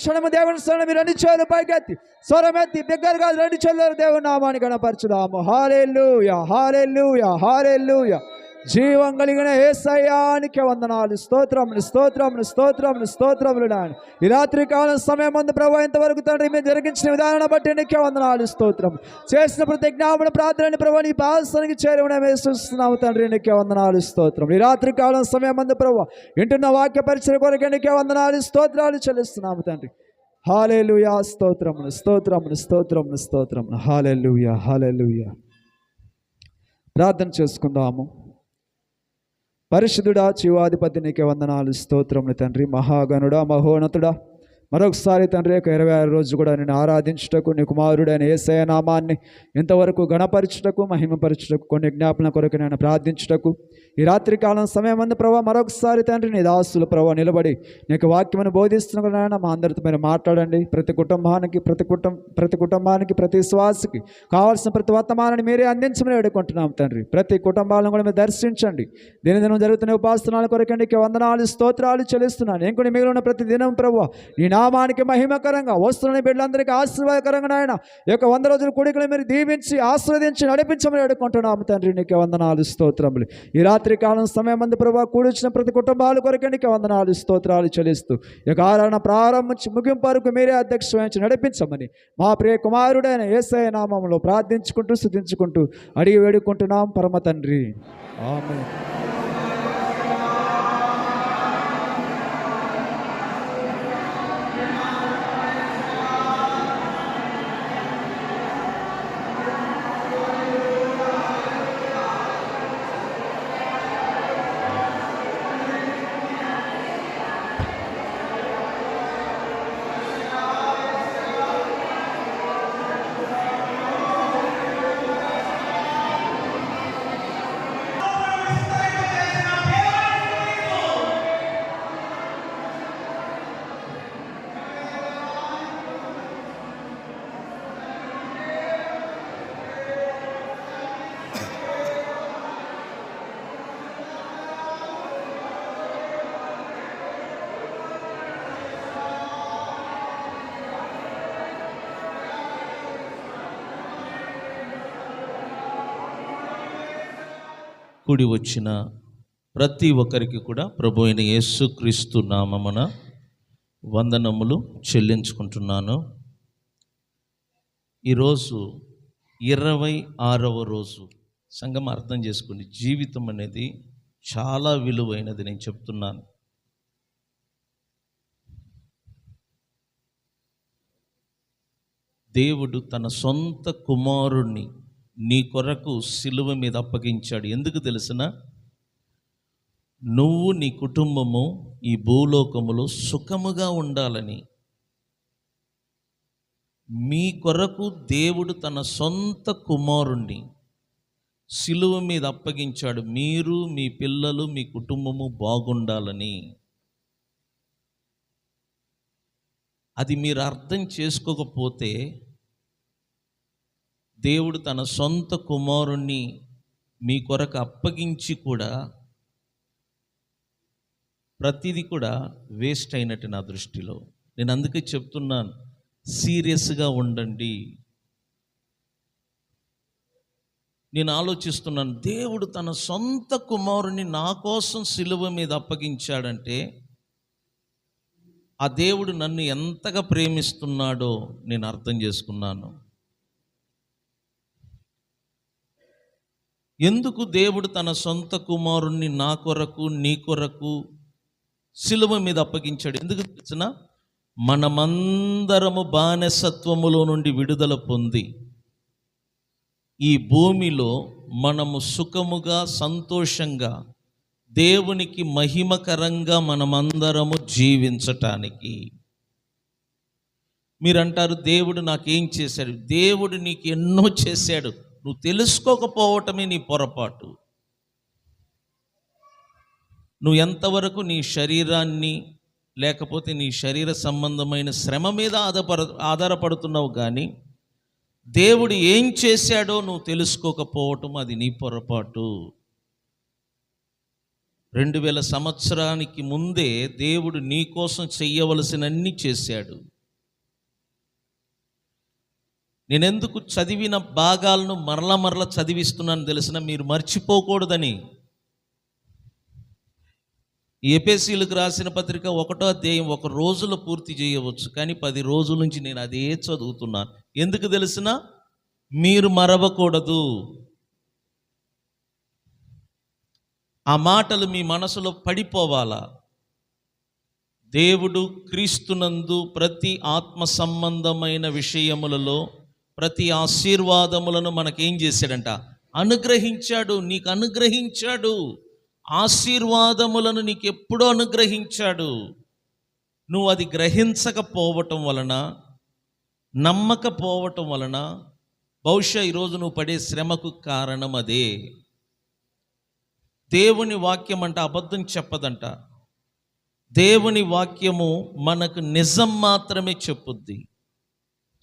క్షణము దేవుని స్థానం మీరు 2 చేతులు పైకెత్తి స్వరమెత్తి బిగ్గరగా 2 చేతులు దేవుని నామాన్ని గణపరచుదాము. హల్లెలూయా, హల్లెలూయా, హల్లెలూయా. జీవం కలిగిన యేసయ్యానికి వందనాలు. స్తోత్రములు, స్తోత్రములు, స్తోత్రములు, స్తోత్రములు. నాయన ఈ రాత్రి కాలం సమయం ముందు ప్రభు ఇంతవరకు తండ్రి మీరు జరిగించిన విధానం బట్టి నీకే వందనాలు, స్తోత్రం. చేసిన ప్రతి జ్ఞాపన ప్రార్థనని ప్రభు నీ పాదానికి చేరువనే చూస్తున్నాము తండ్రి, నీకే వందనాలు, స్తోత్రం. ఈ రాత్రి కాలం సమయం ముందు ప్రభు వింటున్న వాక్య పరిచయ కొరకు నీకే వందనాలు, స్తోత్రాలు చెల్లిస్తున్నాము తండ్రి. హల్లెలూయా, స్తోత్రములు, స్తోత్రములు, స్తోత్రములు, స్తోత్రములు. హల్లెలూయా, హల్లెలూయా. ప్రార్థన చేసుకుందాము. పరిశుద్ధుడా, జీవాధిపతి నీకే వందనాలు, స్తోత్రములు తండ్రి. మహాగణుడా, మహోన్నతుడా, మరొకసారి తండ్రి 26 రోజు కూడా నేను ఆరాధించుటకు నీ కుమారుడైన యేసయ్య నామాన్ని ఇంతవరకు గణపరచుటకు మహిమపరచుటకు కొన్ని జ్ఞాపన కొరకు నేను ప్రార్థించుటకు ఈ రాత్రి కాలం సమయం అందు ప్రభావ మరొకసారి తండ్రి నీ దాసులు ప్రభావ నిలబడి నీకు వాక్యమును బోధిస్తున్న నాయన మా అందరితో మీరు మాట్లాడండి. ప్రతి కుటుంబానికి ప్రతి శ్వాసకి కావాల్సిన ప్రతి వర్తమానాన్ని మీరే అందించమని వేడుకుంటున్నాం తండ్రి. ప్రతి కుటుంబాలను కూడా మీరు దర్శించండి. దినదినం జరుగుతున్న ఉపాసనాల కొరకు నీకు వందనాలు, స్తోత్రాలు చెల్లిస్తున్నాను. ఇంకొన్ని మిగిలిన ప్రతి దినం ప్రభావ నీ నామానికి మహిమకరంగా వస్తున్న బిడ్డలందరికీ ఆశీర్వాదకరంగా నాయన ఈ యొక్క 100 రోజుల కూడికలు మీరు దీవించి ఆశీర్వదించి నడిపించమని వేడుకుంటున్నాము తండ్రి. నీకు వందనాలు, స్తోత్రములు. ఈ రాత్రి కాలం సమయం మంది ప్రభావ కూడిచిన ప్రతి కుటుంబాల కొరకు నీకు వందనాలు, స్తోత్రాలు చెల్లిస్తూ ఈ యొక్క ఆరాధన ప్రారంభించి ముగింపు వరకు మీరే అధ్యక్ష వహించి నడిపించమని మా ప్రియ కుమారుడైన యేసయ్య నామములో ప్రార్థించుకుంటూ స్తుతించుకుంటూ అడిగి వేడుకుంటున్నాం పరమ తండ్రి. ఆమేన్. కూడి వచ్చిన ప్రతి ఒక్కరికి కూడా ప్రభు అయిన యేసుక్రీస్తు నామమున వందనములు చెల్లించుకుంటున్నాను. ఈరోజు 26వ రోజు. సంఘం అర్థం చేసుకోండి, జీవితం అనేది చాలా విలువైనది. నేను చెప్తున్నాను, దేవుడు తన సొంత కుమారుణ్ణి నీ కొరకు సిలువ మీద అప్పగించాడు. ఎందుకు తెలిసిన? నువ్వు నీ కుటుంబము ఈ భూలోకములో సుఖముగా ఉండాలని. మీ కొరకు దేవుడు తన సొంత కుమారుణ్ణి సిలువ మీద అప్పగించాడు. మీరు, మీ పిల్లలు, మీ కుటుంబము బాగుండాలని. అది మీరు అర్థం చేసుకోకపోతే దేవుడు తన సొంత కుమారుణ్ణి మీ కొరకు అప్పగించి కూడా ప్రతిదీ కూడా వేస్ట్ అయినట్టు నా దృష్టిలో. నేను అందుకే చెప్తున్నాను, సీరియస్గా ఉండండి. నేను ఆలోచిస్తున్నాను, దేవుడు తన సొంత కుమారుణ్ణి నా కోసం సిలువ మీద అప్పగించాడంటే ఆ దేవుడు నన్ను ఎంతగా ప్రేమిస్తున్నాడో నేను అర్థం చేసుకున్నాను. ఎందుకు దేవుడు తన సొంత కుమారుణ్ణి నా కొరకు, నీ కొరకు సిలువ మీద అప్పగించాడు? ఎందుకు తెలిసిన? మనమందరము బానిసత్వములో నుండి విడుదల పొంది ఈ భూమిలో మనము సుఖముగా, సంతోషంగా, దేవునికి మహిమకరంగా మనమందరము జీవించటానికి. మీరంటారు, దేవుడు నాకేం చేశాడు? దేవుడు నీకు ఎన్నో చేశాడు. నువ్వు తెలుసుకోకపోవటమే నీ పొరపాటు. నువ్వు ఎంతవరకు నీ శరీరాన్ని లేకపోతే నీ శరీర సంబంధమైన శ్రమ మీద ఆధారపడుతున్నావు కానీ దేవుడు ఏం చేశాడో నువ్వు తెలుసుకోకపోవటం అది నీ పొరపాటు. 2000 సంవత్సరానికి ముందే దేవుడు నీ కోసం చెయ్యవలసినన్ని చేశాడు. నేనెందుకు చదివిన భాగాలను మరల చదివిస్తున్నాను తెలిసిన, మీరు మర్చిపోకూడదని. ఎఫెసీయులకు రాసిన పత్రిక 1వ అధ్యాయం 1 రోజులో పూర్తి చేయవచ్చు, కానీ 10 రోజుల నుంచి నేను అదే చదువుతున్నాను. ఎందుకు తెలిసిన? మీరు మరవకూడదు. ఆ మాటలు మీ మనసులో పడిపోవాలా. దేవుడు క్రీస్తునందు ప్రతి ఆత్మ సంబంధమైన విషయములలో ప్రతి ఆశీర్వాదములను మనకేం చేశాడంట? అనుగ్రహించాడు. నీకు అనుగ్రహించాడు. ఆశీర్వాదములను నీకు ఎప్పుడో అనుగ్రహించాడు. నువ్వు అది గ్రహించకపోవటం వలన, నమ్మకపోవటం వలన బహుశా ఈరోజు నువ్వు పడే శ్రమకు కారణం అదే. దేవుని వాక్యం అంట అబద్ధం చెప్పదంట. దేవుని వాక్యము మనకు నిజం మాత్రమే చెప్పుద్ది.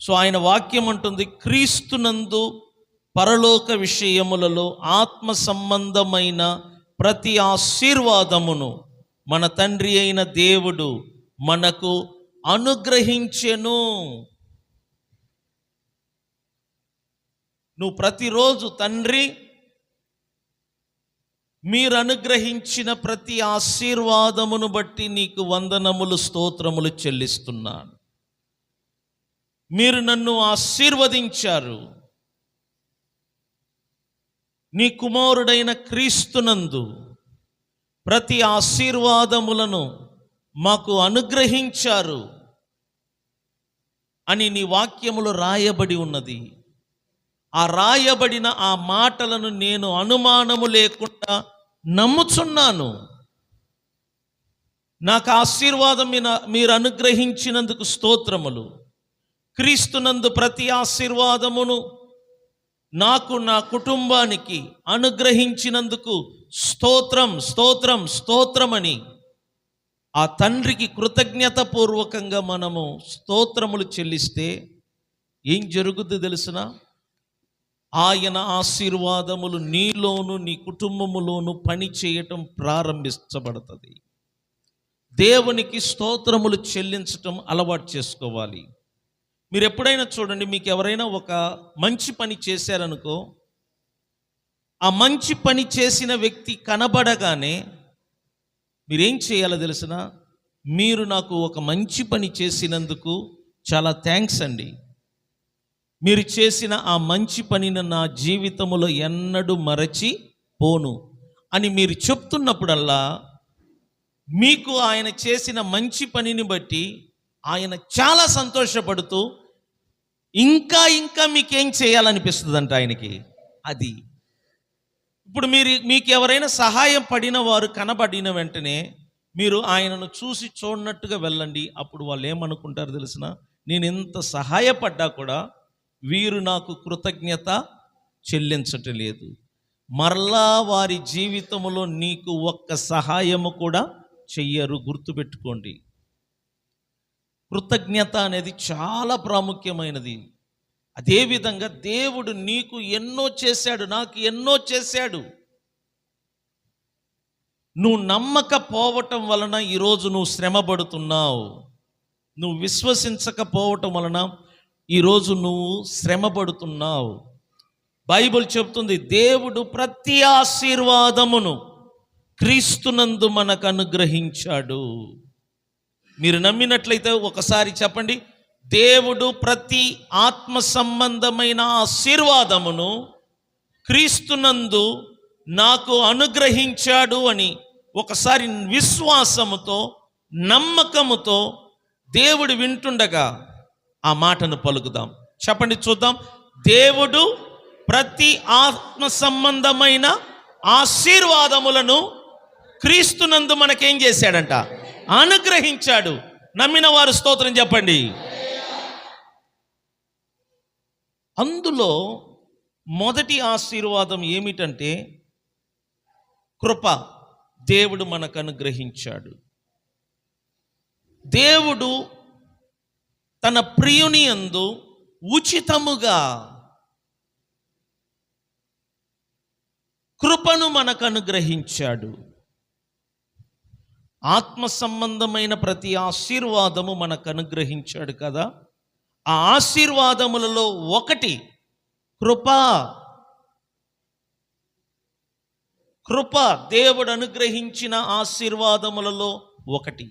సో ఆయన వాక్యం అంటుంది, క్రీస్తునందు పరలోక విషయములలో ఆత్మ సంబంధమైన ప్రతి ఆశీర్వాదమును మన తండ్రి అయిన దేవుడు మనకు అనుగ్రహించెను. నువ్వు ప్రతిరోజు, తండ్రి మీరు అనుగ్రహించిన ప్రతి ఆశీర్వాదమును బట్టి నీకు వందనములు, స్తోత్రములు చెల్లిస్తున్నాను. మీరు నన్ను ఆశీర్వదించారు. నీ కుమారుడైన క్రీస్తునందు ప్రతి ఆశీర్వాదములను మాకు అనుగ్రహించారు అని నీ వాక్యములో రాయబడి ఉన్నది. ఆ రాయబడిన ఆ మాటలను నేను అనుమానము లేకుండా నమ్ముచున్నాను. నాకు ఆశీర్వాదం మీరు అనుగ్రహించినందుకు స్తోత్రములు. క్రీస్తునందు ప్రతి ఆశీర్వాదమును నాకు, నా కుటుంబానికి అనుగ్రహించినందుకు స్తోత్రం, స్తోత్రం, స్తోత్రమని ఆ తండ్రికి కృతజ్ఞతాపూర్వకంగా మనము స్తోత్రములు చెల్లిస్తే ఏం జరుగుద్ది తెలుసునా? ఆయన ఆశీర్వాదములు నీలోను, నీ కుటుంబములోను పని చేయటం ప్రారంభించబడుతుంది. దేవునికి స్తోత్రములు చెల్లించటం అలవాటు చేసుకోవాలి. మీరు ఎప్పుడైనా చూడండి, మీకు ఎవరైనా ఒక మంచి పని చేశారనుకో, ఆ మంచి పని చేసిన వ్యక్తి కనబడగానే మీరేం చేయాలో తెలిసిన? మీరు నాకు ఒక మంచి పని చేసినందుకు చాలా థ్యాంక్స్ అండి, మీరు చేసిన ఆ మంచి పనిని నా జీవితంలో ఎన్నడూ మరచి పోను అని మీరు చెప్తున్నప్పుడల్లా మీకు ఆయన చేసిన మంచి పనిని బట్టి ఆయన చాలా సంతోషపడుతూ ఇంకా ఇంకా మీకేం చేయాలనిపిస్తుందంట ఆయనకి. అది ఇప్పుడు మీకు ఎవరైనా సహాయం పడిన వారు కనబడిన వెంటనే మీరు ఆయనను చూసి చూడనట్టుగా వెళ్ళండి. అప్పుడు వాళ్ళు ఏమనుకుంటారు తెలిసిన? నేను ఎంత సహాయపడ్డా కూడా వీరు నాకు కృతజ్ఞత చెల్లించటలేదు. మరలా వారి జీవితంలో నీకు ఒక్క సహాయము కూడా చెయ్యరు. గుర్తుపెట్టుకోండి, కృతజ్ఞత అనేది చాలా ప్రాముఖ్యమైనది. అదేవిధంగా దేవుడు నీకు ఎన్నో చేశాడు, నాకు ఎన్నో చేశాడు. నువ్వు నమ్మకపోవటం వలన ఈరోజు నువ్వు శ్రమపడుతున్నావు. నువ్వు విశ్వసించకపోవటం వలన ఈరోజు నువ్వు శ్రమపడుతున్నావు. బైబిల్ చెప్తుంది, దేవుడు ప్రతి ఆశీర్వాదమును క్రీస్తునందు మనకు అనుగ్రహించాడు. మీరు నమ్మినట్లయితే ఒకసారి చెప్పండి, దేవుడు ప్రతి ఆత్మ సంబంధమైన ఆశీర్వాదమును క్రీస్తునందు నాకు అనుగ్రహించాడు అని ఒకసారి విశ్వాసముతో, నమ్మకముతో దేవుడు వింటుండగా ఆ మాటను పలుకుదాం. చెప్పండి చూద్దాం. దేవుడు ప్రతి ఆత్మ సంబంధమైన ఆశీర్వాదములను క్రీస్తునందు మనకేం చేశాడంట? అనుగ్రహించాడు. నమ్మిన వారు స్తోత్రం చెప్పండి. అందులో మొదటి ఆశీర్వాదం ఏమిటంటే కృప. దేవుడు మనకు అనుగ్రహించాడు. దేవుడు తన ప్రియుని యందు ఉచితముగా కృపను మనకు అనుగ్రహించాడు. ఆత్మ సంబంధమైన ప్రతి ఆశీర్వాదము మనకు అనుగ్రహించాడు కదా. ఆ ఆశీర్వాదములలో ఒకటి కృప. కృప దేవుడు అనుగ్రహించిన ఆశీర్వాదములలో ఒకటి.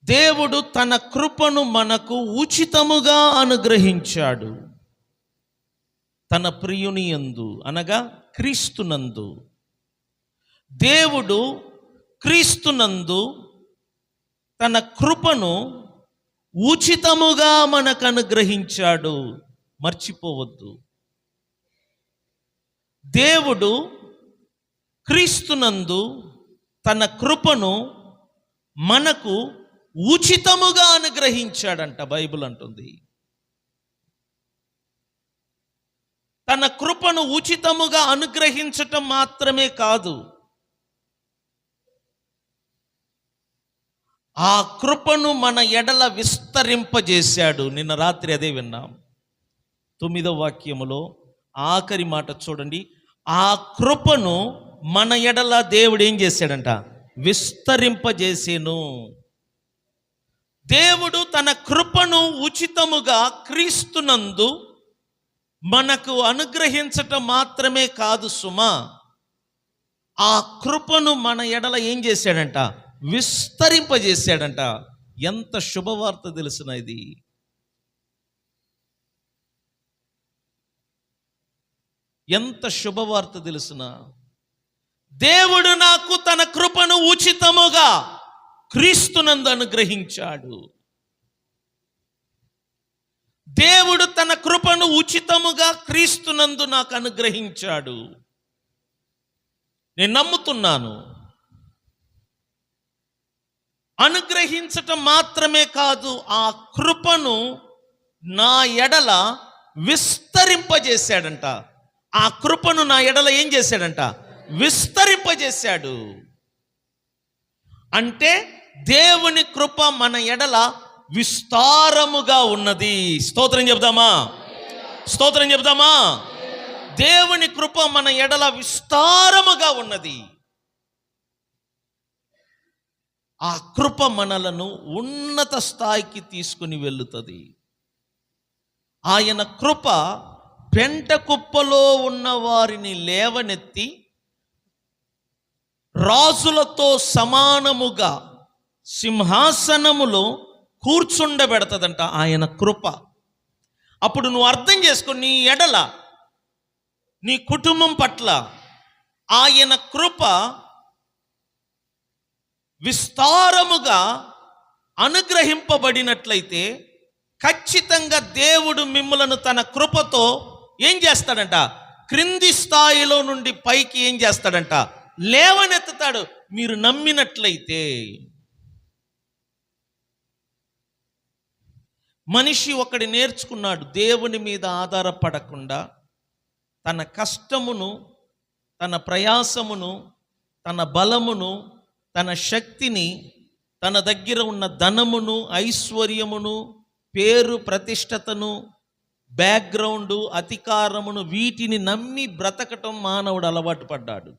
దేవుడు తన కృపను మనకు ఉచితముగా అనుగ్రహించాడు. తన ప్రియుని యందు అనగా క్రీస్తునందు. దేవుడు క్రీస్తునందు తన కృపను ఉచితముగా మనకు అనుగ్రహించాడు. మర్చిపోవద్దు. దేవుడు క్రీస్తునందు తన కృపను మనకు ఉచితముగా అనుగ్రహించాడంట. బైబిల్ అంటుంది తన కృపను ఉచితముగా అనుగ్రహించటం మాత్రమే కాదు, ఆ కృపను మన ఎడల విస్తరింపజేశాడు. నిన్న రాత్రి అదే విన్నాం. 9వ వాక్యములో ఆఖరి మాట చూడండి. ఆ కృపను మన ఎడల దేవుడు ఏం చేశాడంట? విస్తరింపజేసేను. దేవుడు తన కృపను ఉచితముగా క్రీస్తునందు మనకు అనుగ్రహించటం మాత్రమే కాదు సుమా, ఆ కృపను మన ఎడల ఏం చేశాడంట? విస్తరింపజేశాడంట. ఎంత శుభవార్త తెలుసున ఇది. ఎంత శుభవార్త తెలుసున. దేవుడు నాకు తన కృపను ఉచితముగా క్రీస్తునందు అనుగ్రహించాడు. దేవుడు తన కృపను ఉచితముగా క్రీస్తునందు నాకు అనుగ్రహించాడు. నేను నమ్ముతున్నాను. అనుగ్రహించటం మాత్రమే కాదు, ఆ కృపను నా ఎడల విస్తరింపజేశాడంట. ఆ కృపను నా ఎడల ఏం చేశాడంట? విస్తరింపజేశాడు. అంటే దేవుని కృప మన ఎడల విస్తారముగా ఉన్నది. స్తోత్రం చెప్దామా? స్తోత్రం చెప్దామా? దేవుని కృప మన ఎడల విస్తారముగా ఉన్నది. ఆ కృప మనలను ఉన్నత స్థాయికి తీసుకుని వెళ్ళుతుంది. ఆయన కృప పెంట కుప్పలో ఉన్న వారిని లేవనెత్తి రాజులతో సమానముగా సింహాసనములో కూర్చుండబెడతదంట ఆయన కృప. అప్పుడు నువ్వు అర్థం చేసుకో, నీ ఎడల నీ కుటుంబం పట్ల ఆయన కృప విస్తారముగా అనుగ్రహింపబడినట్లయితే ఖచ్చితంగా దేవుడు మిమ్ములను తన కృపతో ఏం చేస్తాడంట? క్రింది స్థాయిలో నుండి పైకి ఏం చేస్తాడంట? లేవనెత్తుతాడు. మీరు నమ్మినట్లయితే. మనిషి ఒకటి నేర్చుకున్నాడు, దేవుని మీద ఆధారపడకుండా తన కష్టమును, తన ప్రయాసమును, తన బలమును, తన శక్తిని, తన దగ్గర ఉన్న ధనమును, ఐశ్వర్యమును, పేరు ప్రతిష్టతను, బ్యాక్గ్రౌండు, అధికారమును, వీటిని నమ్మి బ్రతకటం మానవుడు అలవాటు పడ్డాడు.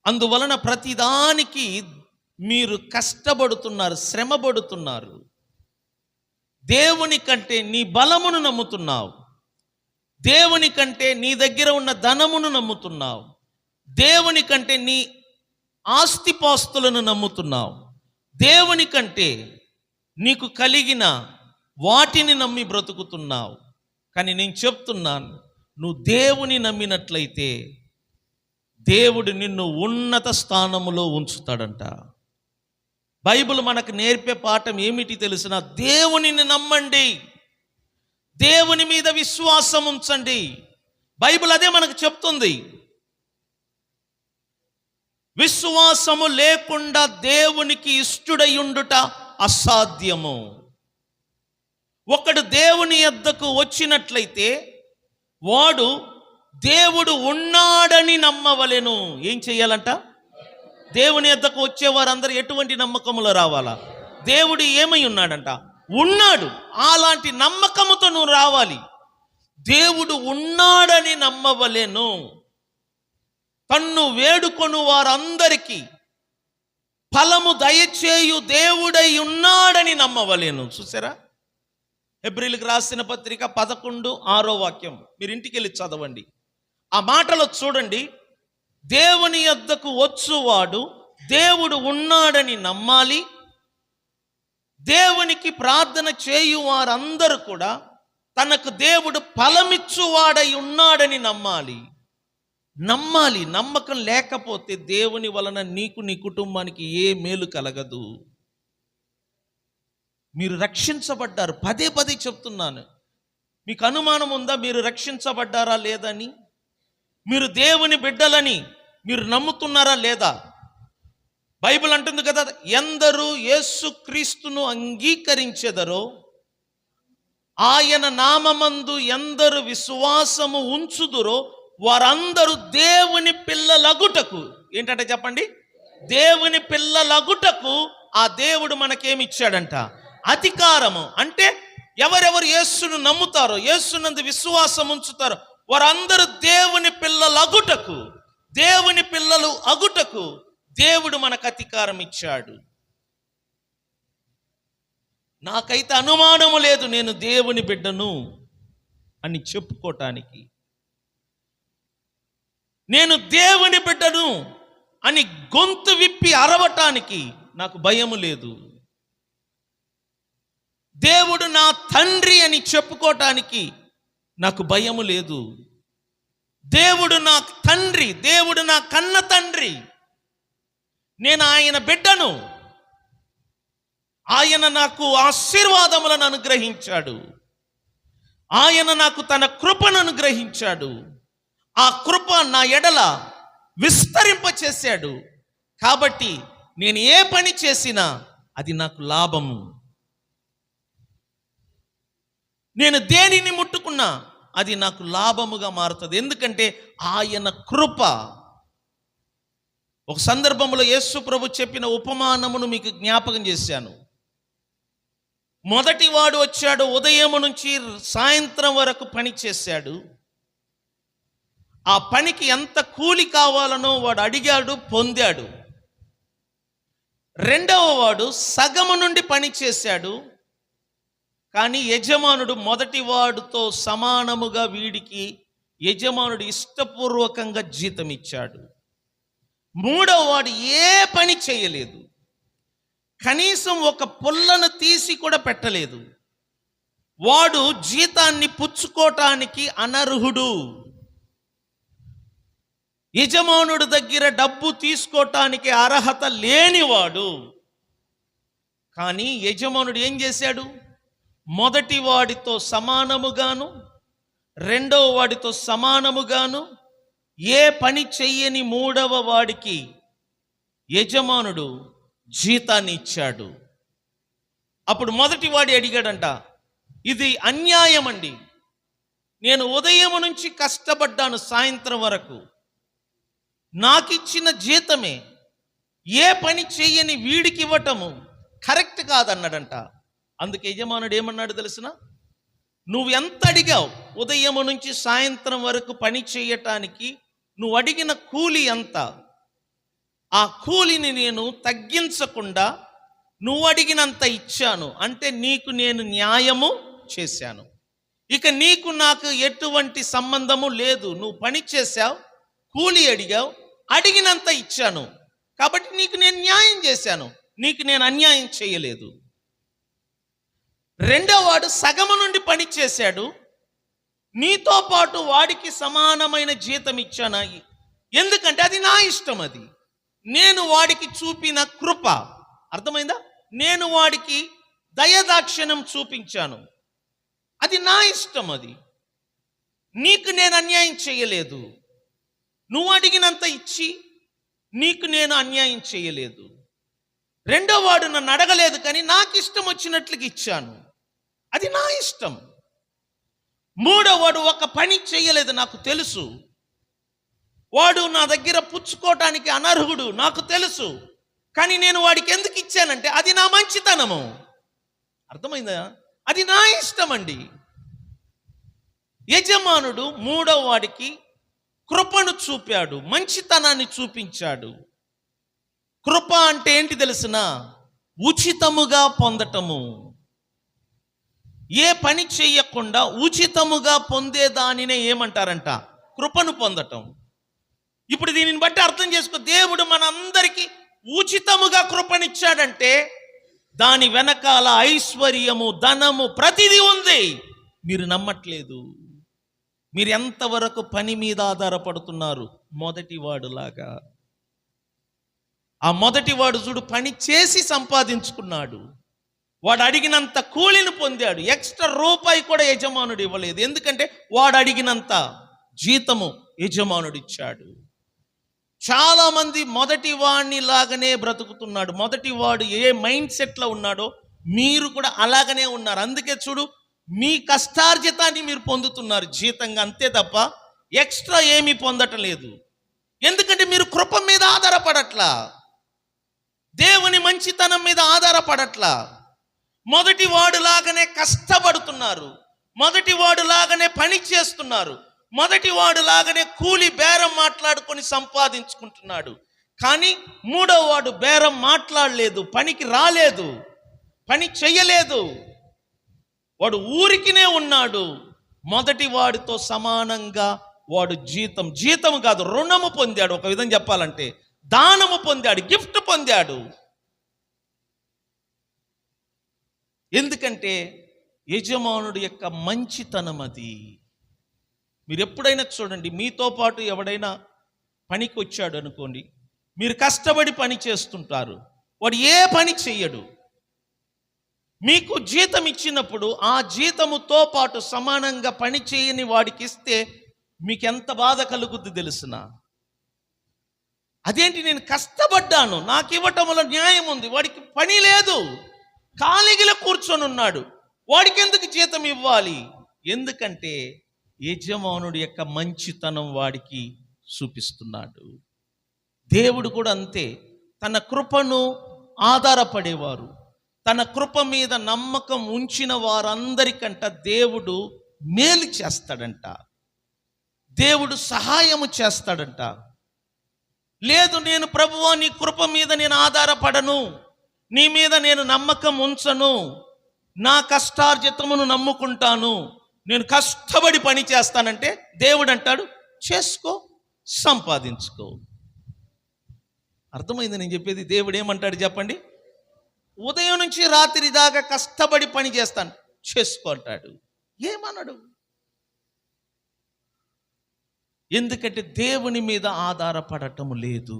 అందువలన ప్రతిదానికి మీరు కష్టపడుతున్నారు, శ్రమపడుతున్నారు. దేవుని కంటే నీ బలమును నమ్ముతున్నావు. దేవుని కంటే నీ దగ్గర ఉన్న ధనమును నమ్ముతున్నావు. దేవుని కంటే నీ ఆస్తిపాస్తులను నమ్ముతున్నావు. దేవుని కంటే నీకు కలిగిన వాటిని నమ్మి బ్రతుకుతున్నావు. కానీ నేను చెప్తున్నాను, నువ్వు దేవుని నమ్మినట్లయితే దేవుడు నిన్ను ఉన్నత స్థానములో ఉంచుతాడంట. బైబిల్ మనకు నేర్పే పాఠం ఏమిటి తెలిసిన? దేవునిని నమ్మండి, దేవుని మీద విశ్వాసం ఉంచండి. బైబిల్ అదే మనకు చెప్తుంది. విశ్వాసము లేకుండా దేవునికి ఇష్టుడై ఉండుట అసాధ్యము. ఒకడు దేవుని యొద్దకు వచ్చినట్లయితే వాడు దేవుడు ఉన్నాడని నమ్మవలెను. ఏం చెయ్యాలంట? దేవుని యొద్దకు వచ్చేవారందరూ ఎటువంటి నమ్మకములో రావాలా? దేవుడు ఏమై ఉన్నాడంట? ఉన్నాడు. అలాంటి నమ్మకముతో నువ్వు రావాలి. దేవుడు ఉన్నాడని నమ్మవలెను. తన్ను వేడుకొను వారందరికీ ఫలము దయచేయు దేవుడై ఉన్నాడని నమ్మవలేను. చూసారా, హెబ్రీయులకు రాసిన పత్రిక 11:6 మీరు ఇంటికి వెళ్ళి చదవండి. ఆ మాటలో చూడండి, దేవుని యొద్దకు వచ్చువాడు దేవుడు ఉన్నాడని నమ్మాలి, దేవునికి ప్రార్థన చేయు వారందరూ కూడా తనకు దేవుడు ఫలమిచ్చువాడై ఉన్నాడని నమ్మాలి. నమ్మకం లేకపోతే దేవుని వలన నీకు నీ కుటుంబానికి ఏ మేలు కలగదు. మీరు రక్షించబడ్డారు, పదే చెప్తున్నాను. మీకు అనుమానం ఉందా మీరు రక్షించబడ్డారా లేదని? మీరు దేవుని బిడ్డలని మీరు నమ్ముతున్నారా లేదా? బైబిల్ అంటుంది కదా, ఎందరూ యేసుక్రీస్తును అంగీకరించెదరో ఆయన నామమందు ఎందరు విశ్వాసము ఉంచుదురో వారందరూ దేవుని పిల్లలగుటకు, ఏంటంటే చెప్పండి, దేవుని పిల్లలగుటకు ఆ దేవుడు మనకేమి ఇచ్చాడంట? అధికారము. అంటే ఎవరెవరు యేసును నమ్ముతారో, యేసునందు విశ్వాసం ఉంచుతారో వారందరూ దేవుని పిల్లలగుటకు, దేవుని పిల్లలు అగుటకు దేవుడు మనకు అధికారం ఇచ్చాడు. నాకైతే అనుమానము లేదు నేను దేవుని బిడ్డను అని చెప్పుకోవటానికి. నేను దేవుని బిడ్డను అని గొంతు విప్పి అరవటానికి నాకు భయము లేదు. దేవుడు నా తండ్రి అని చెప్పుకోవటానికి నాకు భయము లేదు. దేవుడు నా తండ్రి, దేవుడు నా కన్న తండ్రి, నేను ఆయన బిడ్డను. ఆయన నాకు ఆశీర్వాదములను అనుగ్రహించాడు, ఆయన నాకు తన కృపను అనుగ్రహించాడు, ఆ కృప నా ఎడల విస్తరింపచేశాడు. కాబట్టి నేను ఏ పని చేసినా అది నాకు లాభము. నేను దేనిని ముట్టుకున్నా అది నాకు లాభముగా మారుతుంది. ఎందుకంటే ఆయన కృప. ఒక సందర్భంలో యేసు ప్రభు చెప్పిన ఉపమానమును మీకు జ్ఞాపకం చేశాను. మొదటి వాడు వచ్చాడు, ఉదయం నుంచి సాయంత్రం వరకు పని చేశాడు. ఆ పనికి ఎంత కూలి కావాలనో వాడు అడిగాడు, పొందాడు. రెండవ వాడు సగము నుండి పని చేశాడు, కానీ యజమానుడు మొదటి వాడితో సమానముగా వీడికి యజమానుడు ఇష్టపూర్వకంగా జీతం ఇచ్చాడు. మూడవ వాడు ఏ పని చేయలేదు, కనీసం ఒక పుల్లను తీసి కూడా పెట్టలేదు. వాడు జీతాన్ని పుచ్చుకోవటానికి అనర్హుడు. యజమానుడి దగ్గర డబ్బు తీసుకోవటానికి అర్హత లేనివాడు. కానీ యజమానుడు ఏం చేశాడు? మొదటి వాడితో సమానముగాను రెండవ వాడితో సమానముగాను ఏ పని చెయ్యని మూడవ వాడికి యజమానుడు జీతాన్ని ఇచ్చాడు. అప్పుడు మొదటి వాడి అడిగాడంట, ఇది అన్యాయం అండి, నేను ఉదయం నుంచి కష్టపడ్డాను సాయంత్రం వరకు, నాకిచ్చిన జీతమే ఏ పని చెయ్యని వీడికి ఇవ్వటము కరెక్ట్ కాదన్నాడంట. అందుకే యజమానుడు ఏమన్నాడు తెలుసునా? నువ్వు ఎంత అడిగావు ఉదయం నుంచి సాయంత్రం వరకు పని చేయటానికి, నువ్వు అడిగిన కూలి ఎంత, ఆ కూలిని నేను తగ్గించకుండా నువ్వు అడిగినంత ఇచ్చాను. అంటే నీకు నేను న్యాయము చేశాను. ఇక నీకు నాకు ఎటువంటి సంబంధము లేదు. నువ్వు పని చేశావు, కూలి అడిగావు, అడిగినంత ఇచ్చాను, కాబట్టి నీకు నేను న్యాయం చేశాను, నీకు నేను అన్యాయం చేయలేదు. రెండో వాడు సగము నుండి పని చేశాడు, నీతో పాటు వాడికి సమానమైన జీతం ఇచ్చాను. ఎందుకంటే అది నా ఇష్టం, అది నేను వాడికి చూపిన కృప. అర్థమైందా? నేను వాడికి దయదాక్షిణ్యం చూపించాను, అది నా ఇష్టం. అది నీకు నేను అన్యాయం చేయలేదు. నువ్వు అడిగినంత ఇచ్చి నీకు నేను అన్యాయం చేయలేదు. రెండో వాడు నన్ను అడగలేదు, కానీ నాకు ఇష్టం వచ్చినట్లుగా ఇచ్చాను, అది నా ఇష్టం. మూడో వాడు ఒక పని చేయలేదు, నాకు తెలుసు, వాడు నా దగ్గర పుచ్చుకోవటానికి అనర్హుడు, నాకు తెలుసు, కానీ నేను వాడికి ఎందుకు ఇచ్చానంటే అది నా మంచితనము. అర్థమైందా? అది నా ఇష్టం అండి. యజమానుడు మూడో వాడికి కృపను చూపాడు, మంచితనాన్ని చూపించాడు. కృప అంటే ఏంటి తెలిసిన? ఉచితముగా పొందటము. ఏ పని చెయ్యకుండా ఉచితముగా పొందేదానినే ఏమంటారంట? కృపను పొందటం. ఇప్పుడు దీనిని బట్టి అర్థం చేసుకో, దేవుడు మనందరికీ ఉచితముగా కృపనిచ్చాడంటే దాని వెనకాల ఐశ్వర్యము, ధనము, ప్రతిదీ ఉంది. మీరు నమ్మట్లేదు. మీరు ఎంతవరకు పని మీద ఆధారపడుతున్నారు? మొదటివాడులాగా. ఆ మొదటివాడు చూడు, పని చేసి సంపాదించుకున్నాడు. వాడు అడిగినంత కూలిని పొందాడు. ఎక్స్ట్రా రూపాయి కూడా యజమానుడు ఇవ్వలేదు. ఎందుకంటే వాడు అడిగినంత జీతము యజమానుడు ఇచ్చాడు. చాలా మంది మొదటి వాడిని లాగానే బ్రతుకుతున్నాడు. మొదటి వాడు ఏ మైండ్ సెట్లో ఉన్నాడో మీరు కూడా అలాగనే ఉన్నారు. అందుకే చూడు, మీ కష్టార్జితాన్ని మీరు పొందుతున్నారు జీతంగా, అంతే తప్ప ఎక్స్ట్రా ఏమీ పొందటం లేదు. ఎందుకంటే మీరు కృప మీద ఆధారపడట్లా, దేవుని మంచితనం మీద ఆధారపడట్లా. మొదటి వాడులాగానే కష్టపడుతున్నారు, మొదటి వాడులాగానే పని చేస్తున్నారు, మొదటి వాడులాగానే కూలి బేరం మాట్లాడుకొని సంపాదించుకుంటున్నాడు. కానీ మూడవ వాడు బేరం మాట్లాడలేదు, పనికి రాలేదు, పని చెయ్యలేదు, వాడు ఊరికినే ఉన్నాడు. మొదటి వాడితో సమానంగా వాడు జీతం కాదు, రుణము పొందాడు. ఒక విధంగా చెప్పాలంటే దానము పొందాడు, గిఫ్ట్ పొందాడు. ఎందుకంటే యజమానుడి యొక్క మంచితనం అది. మీరు ఎప్పుడైనా చూడండి, మీతో పాటు ఎవడైనా పనికి వచ్చాడు అనుకోండి, మీరు కష్టపడి పని చేస్తుంటారు, వాడు ఏ పని చెయ్యడు. మీకు జీతం ఇచ్చినప్పుడు ఆ జీతముతో పాటు సమానంగా పని చేయని వాడికి ఇస్తే మీకు ఎంత బాధ కలుగుద్ది తెలుసునా? అదేంటి, నేను కష్టపడ్డాను, నాకు ఇవ్వటంలో న్యాయం ఉంది, వాడికి పని లేదు, ఖాళీగా కూర్చొని ఉన్నాడు, వాడికి ఎందుకు జీతం ఇవ్వాలి? ఎందుకంటే యజమానుడి యొక్క మంచితనం వాడికి చూపిస్తున్నాడు. దేవుడు కూడా అంతే. తన కృపను ఆధారపడేవారు, తన కృప మీద నమ్మకం ఉంచిన వారందరికంట దేవుడు మేలు చేస్తాడంట, దేవుడు సహాయము చేస్తాడంట. లేదు, నేను ప్రభువా నీ కృప మీద నేను ఆధారపడను, నీ మీద నేను నమ్మకం ఉంచను, నా కష్టార్జితమును నమ్ముకుంటాను, నేను కష్టపడి పని చేస్తానంటే దేవుడు అంటాడు, చేసుకో, సంపాదించుకో. అర్థమైంది నేను చెప్పేది? దేవుడు ఏమంటాడు చెప్పండి? ఉదయం నుంచి రాత్రి దాకా కష్టపడి పని చేస్తాను, చేసుకో అంటాడు. ఏమన్నాడు? ఎందుకంటే దేవుని మీద ఆధారపడటం లేదు.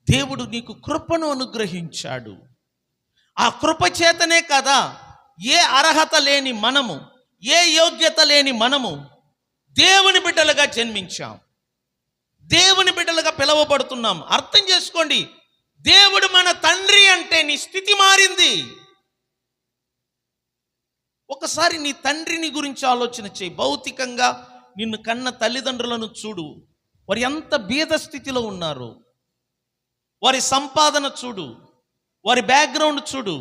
దేవుడు నీకు కృపను అనుగ్రహించాడు. ఆ కృప చేతనే కదా ఏ అర్హత లేని మనము, ఏ యోగ్యత లేని మనము దేవుని బిడ్డలుగా జన్మించాం, దేవుని బిడ్డలుగా పిలువబడుతున్నాం. అర్థం చేసుకోండి, దేవుడు మన తండ్రి అంటే నీ స్థితి మారింది. ఒకసారి నీ తండ్రిని గురించి ఆలోచన చేయి. భౌతికంగా నిన్ను కన్న తల్లిదండ్రులను చూడు, వారు ఎంత బీద స్థితిలో ఉన్నారు, వారి సంపాదన చూడు, వారి బ్యాక్గ్రౌండ్ చూడు,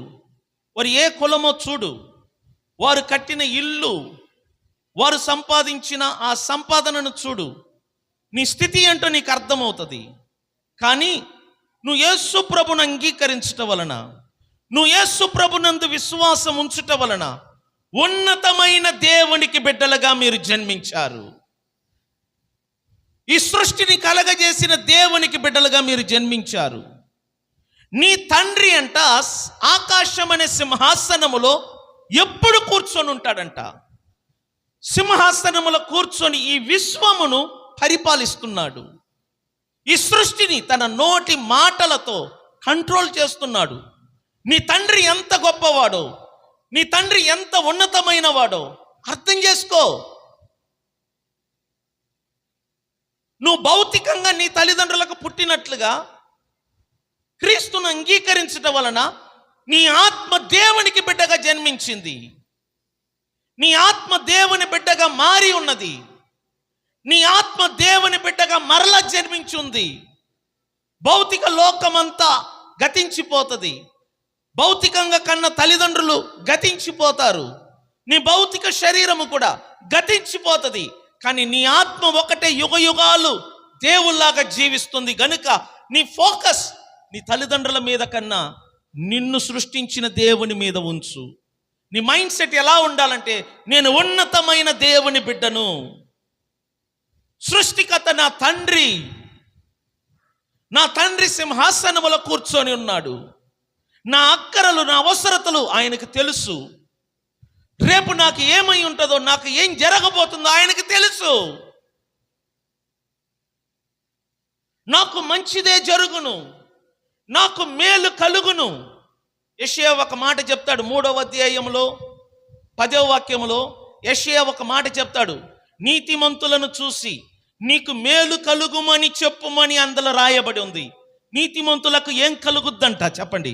వారు ఏ కులమో చూడు, వారు కట్టిన ఇల్లు, వారు సంపాదించిన ఆ సంపాదనను చూడు. నీ స్థితి ఏంటో నీకు అర్థమవుతుంది. కానీ నువ్వు యేసు ప్రభును అంగీకరించటం వలన, నువ్వు యేసు ప్రభునందు విశ్వాసం ఉంచుట వలన ఉన్నతమైన దేవునికి బిడ్డలుగా మీరు జన్మించారు. ఈ సృష్టిని కలగజేసిన దేవునికి బిడ్డలుగా మీరు జన్మించారు. నీ తండ్రి అంట ఆకాశం అనే సింహాసనములో ఎప్పుడు కూర్చొని ఉంటాడంట. సింహాసనములో కూర్చొని ఈ విశ్వమును పరిపాలిస్తున్నాడు. ఈ సృష్టిని తన నోటి మాటలతో కంట్రోల్ చేస్తున్నాడు. నీ తండ్రి ఎంత గొప్పవాడో, నీ తండ్రి ఎంత ఉన్నతమైన వాడో అర్థం చేసుకో. నువ్వు భౌతికంగా నీ తల్లిదండ్రులకు పుట్టినట్లుగా క్రీస్తును అంగీకరించడం వలన నీ ఆత్మ దేవునికి బిడ్డగా జన్మించింది. నీ ఆత్మ దేవుని బిడ్డగా మారి ఉన్నది. నీ ఆత్మ దేవుని బిడ్డగా మరల జన్మించుంది. భౌతిక లోకమంతా గతించిపోతుంది. భౌతికంగా కన్న తల్లిదండ్రులు గతించిపోతారు. నీ భౌతిక శరీరము కూడా గతించిపోతుంది. కానీ నీ ఆత్మ ఒకటే యుగ యుగాలు దేవుళ్లాగా జీవిస్తుంది. గనుక నీ ఫోకస్ నీ తల్లిదండ్రుల మీద కన్నా నిన్ను సృష్టించిన దేవుని మీద ఉంచు. నీ మైండ్ సెట్ ఎలా ఉండాలంటే, నేను ఉన్నతమైన దేవుని బిడ్డను, సృష్టికర్త నా తండ్రి, నా తండ్రి సింహాసనములో కూర్చొని ఉన్నాడు, నా అక్కరలు నా అవసరతలు ఆయనకు తెలుసు, రేపు నాకు ఏమై ఉంటుందో, నాకు ఏం జరగబోతుందో ఆయనకు తెలుసు, నాకు మంచిదే జరుగును, నాకు మేలు కలుగును. యెషయా ఒక మాట చెప్తాడు, 3వ అధ్యాయంలో 10వ వాక్యములో యెషయా ఒక మాట చెప్తాడు, నీతిమంతులను చూసి నీకు మేలు కలుగుమని చెప్పుమని అందులో రాయబడి ఉంది. నీతిమంతులకు ఏం కలుగుద్దంట? చెప్పండి,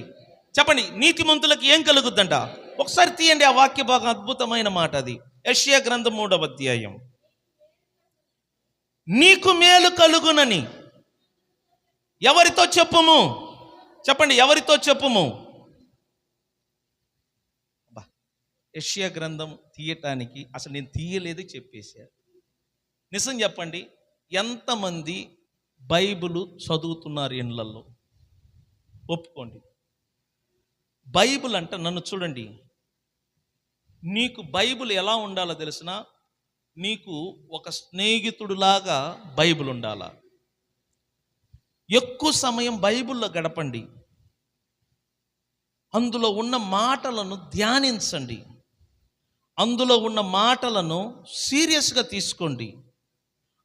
నీతిమంతులకు ఏం కలుగుద్దంట? ఒకసారి తీయండి ఆ వాక్య భాగం, అద్భుతమైన మాట అది. యెషయా గ్రంథం 3వ అధ్యాయం. నీకు మేలు కలుగునని ఎవరితో చెప్పుము? చెప్పండి, ఎవరితో చెప్పుము? యెషయా గ్రంథం తీయటానికి అసలు నేను తీయలేదు చెప్పేశారు. నిజం చెప్పండి, ఎంతమంది బైబిల్ చదువుతున్నారు ఇళ్ళల్లో? ఒప్పుకోండి. బైబిల్ అంటే, నన్ను చూడండి, నీకు బైబిల్ ఎలా ఉండాలో తెలిసిన, నీకు ఒక స్నేహితుడులాగా బైబిల్ ఉండాలా. ఎక్కువ సమయం బైబిల్లో గడపండి, అందులో ఉన్న మాటలను ధ్యానించండి, అందులో ఉన్న మాటలను సీరియస్గా తీసుకోండి,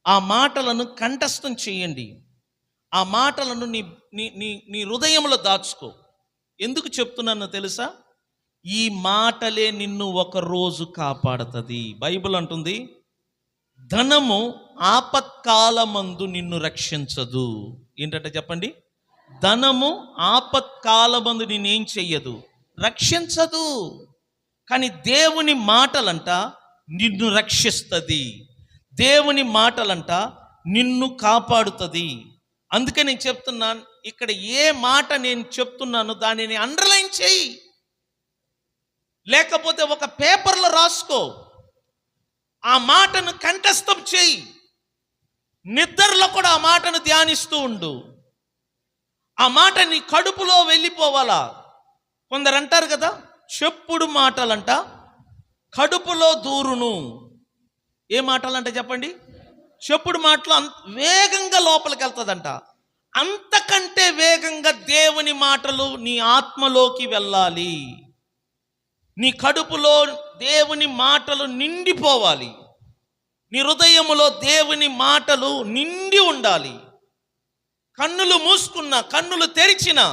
ఆ మాటలను కంఠస్థం చేయండి, ఆ మాటలను నీ నీ నీ నీ హృదయంలో దాచుకో. ఎందుకు చెప్తున్నానో తెలుసా? ఈ మాటలే నిన్ను ఒకరోజు కాపాడుతుంది. బైబిల్ అంటుంది, ధనము ఆపత్కాలమందు నిన్ను రక్షించదు. ఏంటంటే చెప్పండి, ధనము ఆపత్కాలమందు నిన్నేం చెయ్యదు, రక్షించదు. కానీ దేవుని మాటలంట నిన్ను రక్షిస్తుంది, దేవుని మాటలంట నిన్ను కాపాడుతుంది. అందుకే నేను చెప్తున్నాను, ఇక్కడ ఏ మాట నేను చెప్తున్నానో దానిని అండర్లైన్ చేయి, లేకపోతే ఒక పేపర్లో రాసుకో, ఆ మాటను కంఠస్థం చేయి, నిద్రలో కూడా ఆ మాటను ధ్యానిస్తూ ఉండు. ఆ మాట నీ కడుపులో వెళ్ళిపోవాలా. కొందరు అంటారు కదా, చెప్పుడు మాటలంట కడుపులో దూరును. ఏ మాటలంట చెప్పండి? చెప్పుడు మాటలు వేగంగా లోపలికి వెళ్తుందంట. అంతకంటే వేగంగా దేవుని మాటలు నీ ఆత్మలోకి వెళ్ళాలి. నీ కడుపులో దేవుని మాటలు నిండిపోవాలి, నీ హృదయములో దేవుని మాటలు నిండి ఉండాలి. కన్నులు మూసుకున్నా, కన్నులు తెరిచినా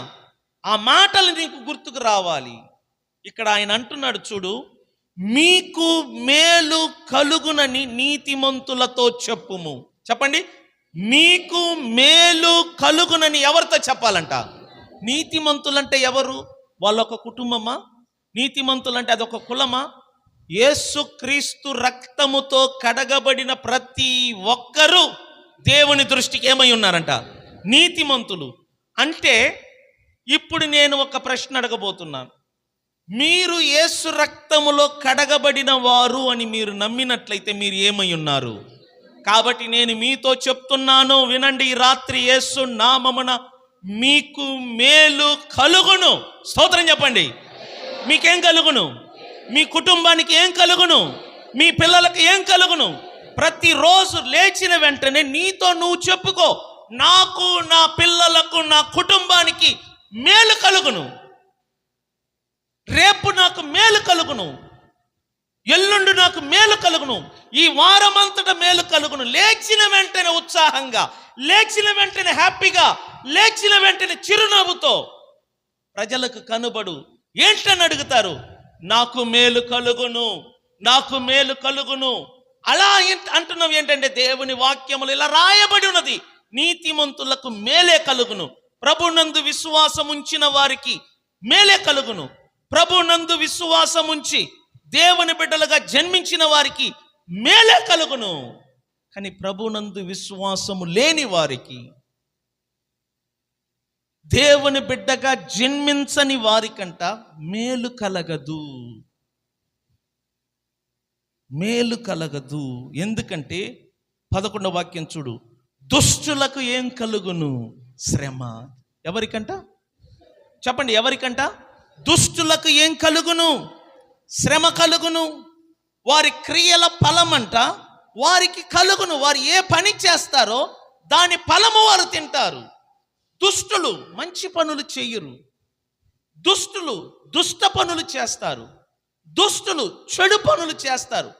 ఆ మాటలు నీకు గుర్తుకు రావాలి. ఇక్కడ ఆయన అంటున్నాడు చూడు, మీకు మేలు కలుగునని నీతిమంతులతో చెప్పుము. చెప్పండి, మీకు మేలు కలుగునని ఎవరితో చెప్పాలంట? నీతిమంతులంటే ఎవరు? వాళ్ళొక కుటుంబమా? నీతిమంతులంటే అదొక కులమా? యేసుక్రీస్తు రక్తముతో కడగబడిన ప్రతి ఒక్కరూ దేవుని దృష్టికి ఏమై ఉన్నారంట? నీతిమంతులు. అంటే ఇప్పుడు నేను ఒక ప్రశ్న అడగబోతున్నాను. మీరు యేసు రక్తములో కడగబడిన వారు అని మీరు నమ్మినట్లయితే మీరు ఏమై ఉన్నారు? కాబట్టి నేను మీతో చెప్తున్నాను, వినండి. ఈ రాత్రి యేసు నామమున మీకు మేలు కలుగును. స్తోత్రం చెప్పండి. మీకేం కలుగును? మీ కుటుంబానికి ఏం కలుగును? మీ పిల్లలకు ఏం కలుగును? ప్రతిరోజు లేచిన వెంటనే నీతో నువ్వు చెప్పుకో, నాకు, నా పిల్లలకు, నా కుటుంబానికి మేలు కలుగును, రేపు నాకు మేలు కలుగును, ఎల్లుండి నాకు మేలు కలుగును, ఈ వారమంతటా మేలు కలుగును. లేచిన వెంటనే ఉత్సాహంగా, లేచిన వెంటనే హ్యాపీగా, లేచిన వెంటనే చిరునవ్వుతో ప్రజలకు కనబడు. ఏంటని అడుగుతారు? నాకు మేలు కలుగును, నాకు మేలు కలుగును. అలా అంటున్నాం ఏంటంటే, దేవుని వాక్యములు ఇలా రాయబడి ఉన్నది, నీతిమంతులకు మేలే కలుగును, ప్రభునందు విశ్వాసం ఉంచిన వారికి మేలే కలుగును, ప్రభునందు విశ్వాసం ఉంచి దేవుని బిడ్డలుగా జన్మించిన వారికి మేలే కలుగును. కానీ ప్రభునందు విశ్వాసము లేని వారికి, దేవుని బిడ్డగా జన్మించని వారికంట మేలు కలగదు, మేలు కలగదు. ఎందుకంటే 11వ వాక్యం చూడు, దుష్టులకు ఏం కలుగును? శ్రమ. ఎవరికంట? చెప్పండి, ఎవరికంట? దుష్టులకు ఏం కలుగును? శ్రమ కలుగును. వారి క్రియల ఫలమంట వారికి కలుగును. వారు ఏ పని చేస్తారో దాని ఫలము వారు తింటారు. దుష్టులు మంచి పనులు చేయరు, దుష్టులు దుష్ట పనులు చేస్తారు, దుష్టులు చెడు పనులు చేస్తారు.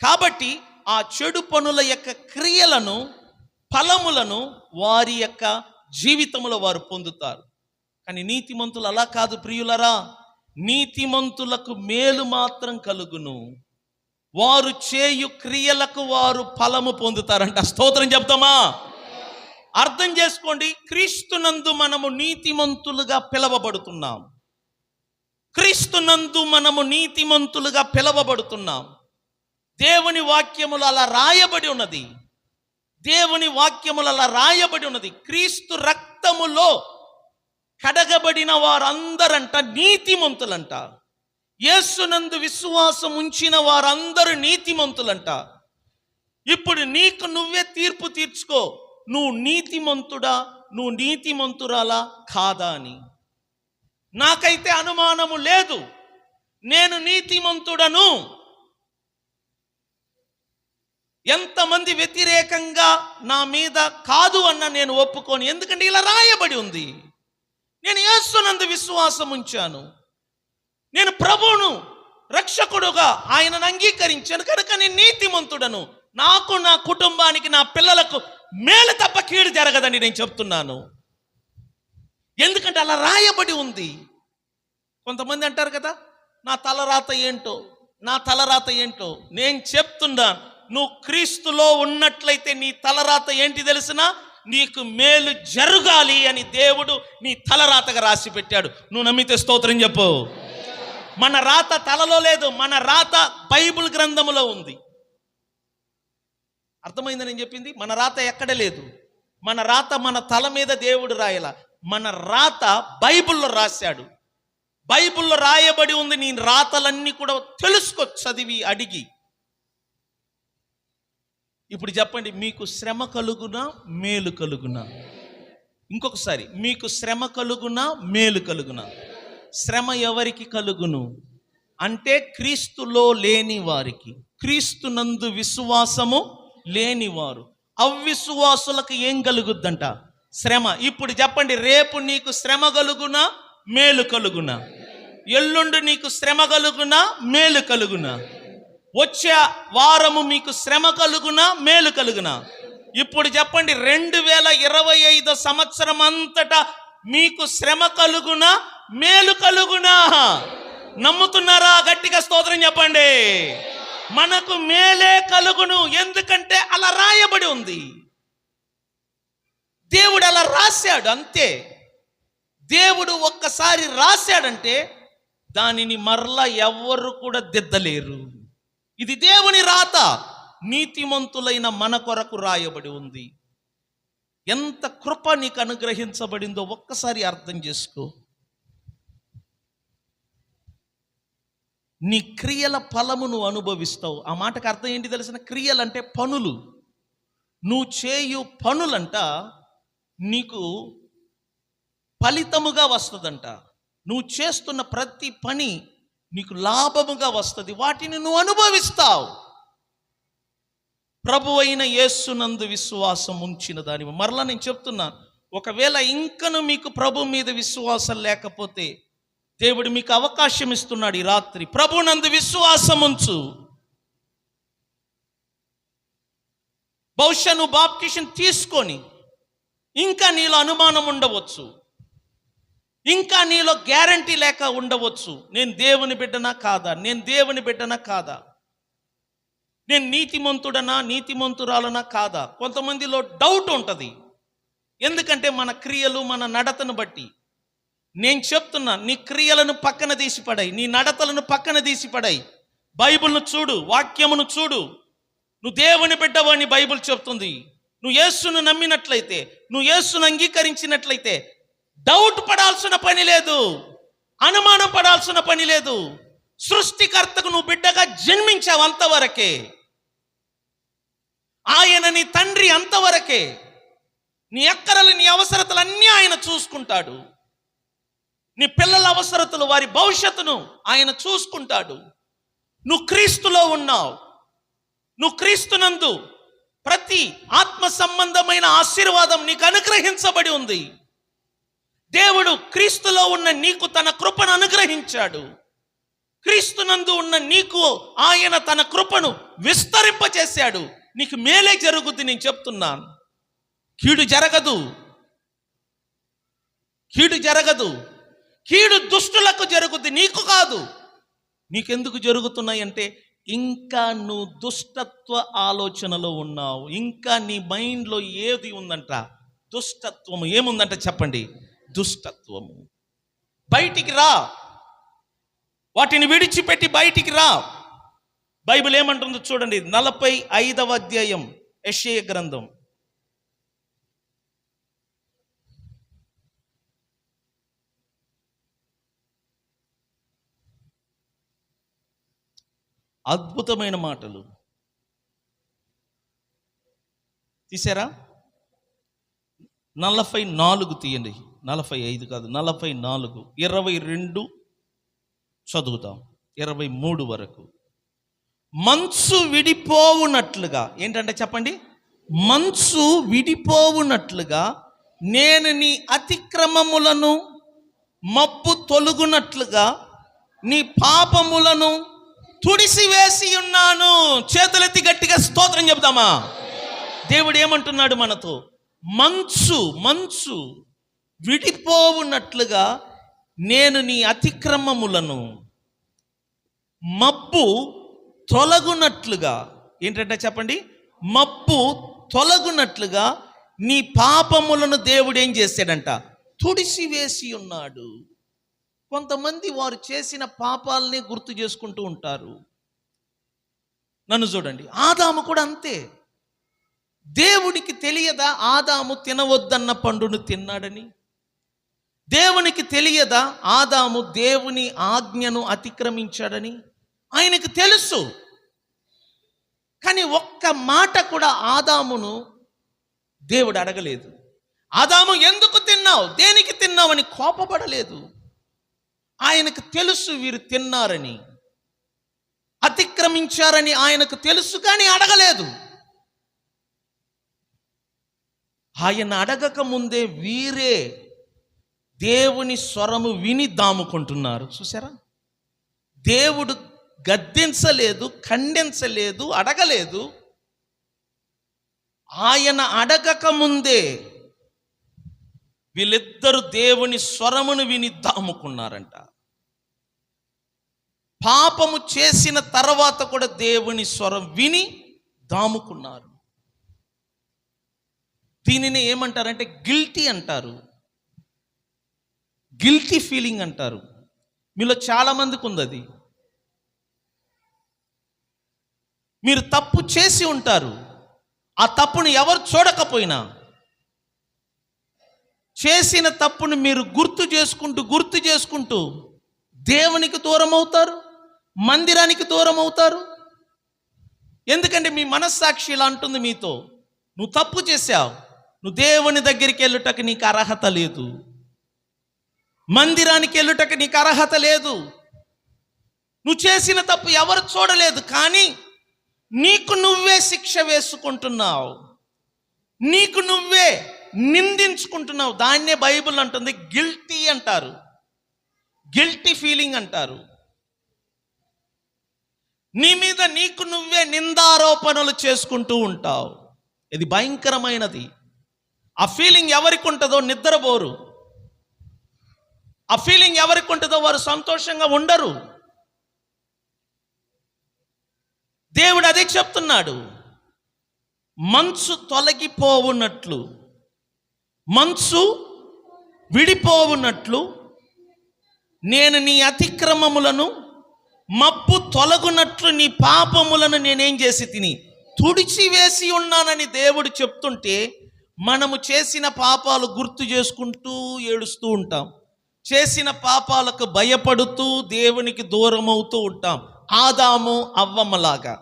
కాబట్టి ఆ చెడు పనుల యొక్క క్రియలను, ఫలములను వారి యొక్క జీవితంలో వారు పొందుతారు. కానీ నీతిమంతులు అలా కాదు ప్రియులరా. నీతిమంతులకు మేలు మాత్రం కలుగును, వారు చేయు క్రియలకు వారు ఫలము పొందుతారంట. స్తోత్రం చెప్తామా? అర్థం చేసుకోండి, క్రీస్తునందు మనము నీతిమంతులుగా పిలవబడుతున్నాం. క్రీస్తునందు మనము నీతిమంతులుగా పిలవబడుతున్నాం. దేవుని వాక్యములు అలా రాయబడి ఉన్నది. దేవుని వాక్యములు అలా రాయబడి ఉన్నది. క్రీస్తు రక్తములో కడగబడిన వారందరంట నీతిమంతులంట. యేసునందు విశ్వాసం ఉంచిన వారందరూ నీతిమంతులంట. ఇప్పుడు నీకు నువ్వే తీర్పు తీర్చుకో, నువ్వు నీతిమంతుడా, నువ్వు నీతిమంతురాలా కాదా అని. నాకైతే అనుమానము లేదు, నేను నీతిమంతుడను. ఎంతమంది వ్యతిరేకంగా నా మీద కాదు అన్న నేను ఒప్పుకోను. ఎందుకంటే ఇలా రాయబడి ఉంది. నేను యేసునందు విశ్వాసం ఉంచాను, నేను ప్రభువును రక్షకుడుగా ఆయనను అంగీకరించాను కనుక నేను నీతిమంతుడను. నాకు, నా కుటుంబానికి, నా పిల్లలకు మేలు తప్ప కీడు జరగదని నేను చెప్తున్నాను. ఎందుకంటే అలా రాయబడి ఉంది. కొంతమంది అంటారు కదా, నా తలరాత ఏంటో, నా తలరాత ఏంటో. నేను చెప్తున్నా, నువ్వు క్రీస్తులో ఉన్నట్లయితే నీ తలరాత ఏంటి తెలిసినా? నీకు మేలు జరగాలి అని దేవుడు నీ తలరాతగా రాసి పెట్టాడు. నువ్వు నమ్మితే స్తోత్రం చెప్పు. మన రాత తలలో లేదు, మన రాత బైబిల్ గ్రంథములో ఉంది. అర్థమైందని నేను చెప్పింది? మన రాత ఎక్కడ లేదు. మన రాత మన తల మీద దేవుడు రాయలా, మన రాత బైబిల్లో రాశాడు. బైబిల్లో రాయబడి ఉంది. నీ రాతలన్నీ కూడా తెలుసుకో, చదివి అడిగి. ఇప్పుడు చెప్పండి, మీకు శ్రమ కలుగునా మేలు కలుగునా? ఇంకొకసారి, మీకు శ్రమ కలుగునా మేలు కలుగునా? శ్రమ ఎవరికి కలుగును అంటే క్రీస్తులో లేని వారికి, క్రీస్తునందు విశ్వాసము లేనివారు. అవిశ్వాసులకు ఏం కలుగుద్దంట? శ్రమ. ఇప్పుడు చెప్పండి, రేపు నీకు శ్రమ కలుగునా మేలు కలుగునా? ఎల్లుండి నీకు శ్రమ కలుగునా మేలు కలుగునా? వచ్చే వారము మీకు శ్రమ కలుగునా మేలు కలుగునా? ఇప్పుడు చెప్పండి, 2025 సంవత్సరం అంతటా మీకు శ్రమ కలుగునా మేలు కలుగునా? నమ్ముతున్నారా? గట్టిగా స్తోత్రం చెప్పండి. మనకు మేలే కలుగును. ఎందుకంటే అలా రాయబడి ఉంది. దేవుడు అలా రాశాడు, అంతే. దేవుడు ఒక్కసారి రాశాడంటే దానిని మరలా ఎవ్వరు కూడా దిద్దలేరు. ఇది దేవుని రాత. నీతిమంతులైన మన కొరకు రాయబడి ఉంది. ఎంత కృప నీకు అనుగ్రహించబడిందో ఒక్కసారి అర్థం చేసుకో. నీ క్రియల ఫలము నువ్వు అనుభవిస్తావు. ఆ మాటకు అర్థం ఏంటి తెలిసిన? క్రియలంటే పనులు. నువ్వు చేయు పనులంట నీకు ఫలితముగా వస్తుందంట. నువ్వు చేస్తున్న ప్రతి పని నీకు లాభముగా వస్తుంది. వాటిని నువ్వు అనుభవిస్తావు. ప్రభు అయిన యేసునందు విశ్వాసం ఉంచిన దాని మరలా నేను చెప్తున్నాను, ఒకవేళ ఇంకను మీకు ప్రభు మీద విశ్వాసం లేకపోతే దేవుడు మీకు అవకాశం ఇస్తున్నాడు ఈ రాత్రి. ప్రభునందు విశ్వాసం ఉంచు. బహుశా నువ్వు బాప్టిజం తీసుకొని ఇంకా నీలో అనుమానం ఉండవచ్చు, ఇంకా నీలో గ్యారంటీ లేక ఉండవచ్చు. నేను దేవుని బిడ్డనా కాదా, నేను దేవుని బిడ్డనా కాదా, నేను నీతిమంతుడనా నీతిమంతురాలనా కాదా? కొంతమందిలో డౌట్ ఉంటుంది. ఎందుకంటే మన క్రియలు, మన నడతను బట్టి. నేను చెప్తున్నా, నీ క్రియలను పక్కన తీసిపడాయి, నీ నడతలను పక్కన తీసిపడాయి. బైబిల్ను చూడు, వాక్యమును చూడు. నువ్వు దేవుని బిడ్డవని బైబిల్ చెప్తుంది. నువ్వు యేసును నమ్మినట్లయితే, నువ్వు యేసును అంగీకరించినట్లయితే డౌట్ పడాల్సిన పని లేదు, అనుమానం పడాల్సిన పని లేదు. సృష్టికర్తకు నువ్వు బిడ్డగా జన్మించావు, అంతవరకే. ఆయన నీ తండ్రి, అంతవరకే. నీ అక్కరలు, నీ అవసరతలు అన్నీ ఆయన చూసుకుంటాడు. నీ పిల్లల అవసరతలు, వారి భవిష్యత్తును ఆయన చూసుకుంటాడు. నువ్వు క్రీస్తులో ఉన్నావు. నువ్వు క్రీస్తునందు ప్రతి ఆత్మ సంబంధమైన ఆశీర్వాదం నీకు అనుగ్రహించబడి ఉంది. దేవుడు క్రీస్తులో ఉన్న నీకు తన కృపను అనుగ్రహించాడు. క్రీస్తునందు ఉన్న నీకు ఆయన తన కృపను విస్తరింపచేశాడు. నీకు మేలే జరుగుద్ది. నేను చెప్తున్నాను, కీడు జరగదు. కీడు జరగదు. కీడు దుష్టులకు జరుగుద్ది, నీకు కాదు. నీకెందుకు జరుగుతున్నాయంటే ఇంకా నువ్వు దుష్టత్వ ఆలోచనలో ఉన్నావు. ఇంకా నీ మైండ్లో ఏది ఉందంట? దుష్టత్వము. ఏముందంట చెప్పండి? దుష్టత్వము. బయటికి రా, వాటిని విడిచిపెట్టి బయటికి రా. బైబిల్ ఏమంటుందో చూడండి, 45వ అధ్యాయం యెషయా గ్రంథం. అద్భుతమైన మాటలు తీసారా? 44 తీయండి. 45 కాదు, 44, 22 చదువుతాం, 23 వరకు. మంచు విడిపోవునట్లుగా, ఏంటంటే చెప్పండి, మంచు విడిపోవునట్లుగా నేను నీ అతిక్రమములను, మబ్బు తొలుగునట్లుగా నీ పాపములను తుడిసివేసి ఉన్నాను. చేతులెత్తి గట్టిగా స్తోత్రం చెప్దామా? దేవుడు ఏమంటున్నాడు మనతో? మంచు విడిపోవునట్లుగా నేను నీ అతిక్రమములను, మబ్బు తొలగునట్లుగా, ఏంటంటే చెప్పండి, మబ్బు తొలగునట్లుగా నీ పాపములను దేవుడు ఏం చేశాడంట? తుడిసివేసి ఉన్నాడు. కొంతమంది వారు చేసిన పాపాలని గుర్తు చేసుకుంటూ ఉంటారు. నన్ను చూడండి, ఆదాము కూడా అంతే. దేవునికి తెలియదా ఆదాము తినవద్దన్న పండును తిన్నాడని? దేవునికి తెలియదా ఆదాము దేవుని ఆజ్ఞను అతిక్రమించాడని? ఆయనకు తెలుసు. కానీ ఒక్క మాట కూడా ఆదామును దేవుడు అడగలేదు. ఆదాము ఎందుకు తిన్నావు, దేనికి తిన్నావు అని కోపపడలేదు. ఆయనకు తెలుసు వీరు తిన్నారని, అతిక్రమించారని ఆయనకు తెలుసు, కానీ అడగలేదు. ఆయన అడగక ముందే వీరే దేవుని స్వరము విని దాముకుంటున్నారు. చూసారా? దేవుడు గద్దించలేదు, ఖండించలేదు, అడగలేదు. ఆయన అడగక ముందే వీళ్ళిద్దరూ దేవుని స్వరమును విని దాముకున్నారంట. పాపము చేసిన తర్వాత కూడా దేవుని స్వరం విని దాముకున్నారు. దీనిని ఏమంటారంటే గిల్టీ అంటారు. గిల్టీ ఫీలింగ్ అంటారు. మీలో చాలా మందికి ఉంది అది. మీరు తప్పు చేసి ఉంటారు. ఆ తప్పును ఎవరు చూడకపోయినా చేసిన తప్పును మీరు గుర్తు చేసుకుంటూ దేవునికి దూరం అవుతారు, మందిరానికి దూరం అవుతారు. ఎందుకంటే మీ మనస్సాక్షి ఇలా అంటుంది మీతో, నువ్వు తప్పు చేశావు, నువ్వు దేవుని దగ్గరికి వెళ్ళుటకు నీకు అర్హత లేదు, మందిరానికి వెళ్ళుటకు నీకు అర్హత లేదు. నువ్వు చేసిన తప్పు ఎవరు చూడలేదు, కానీ నీకు నువ్వే శిక్ష వేసుకుంటున్నావు, నీకు నువ్వే నిందించుకుంటున్నావు. దాన్నే బైబిల్ అంటుంది గిల్టీ అంటారు, గిల్టీ ఫీలింగ్ అంటారు. నీ మీద నీకు నువ్వే నిందారోపణలు చేసుకుంటూ ఉంటావు. ఇది భయంకరమైనది. ఆ ఫీలింగ్ ఎవరికి ఉంటుందో నిద్రపోరు. ఆ ఫీలింగ్ ఎవరికి ఉంటుందో వారు సంతోషంగా ఉండరు. దేవుడు అదే చెప్తున్నాడు. మంచు తొలగిపోవునట్లు, మంచు విడిపోవునట్లు నేను నీ అతిక్రమములను, మబ్బు తొలగునట్లు నీ పాపములను నేనేం చేసి తిని తుడిచివేసి ఉన్నానని దేవుడు చెప్తుంటే మనము చేసిన పాపాలు గుర్తు చేసుకుంటూ ఏడుస్తూ ఉంటాం. చేసిన పాపాలకు భయపడుతూ దేవునికి దూరం అవుతూ ఉంటాం. ఆదాము అవ్వమ్మలాగా.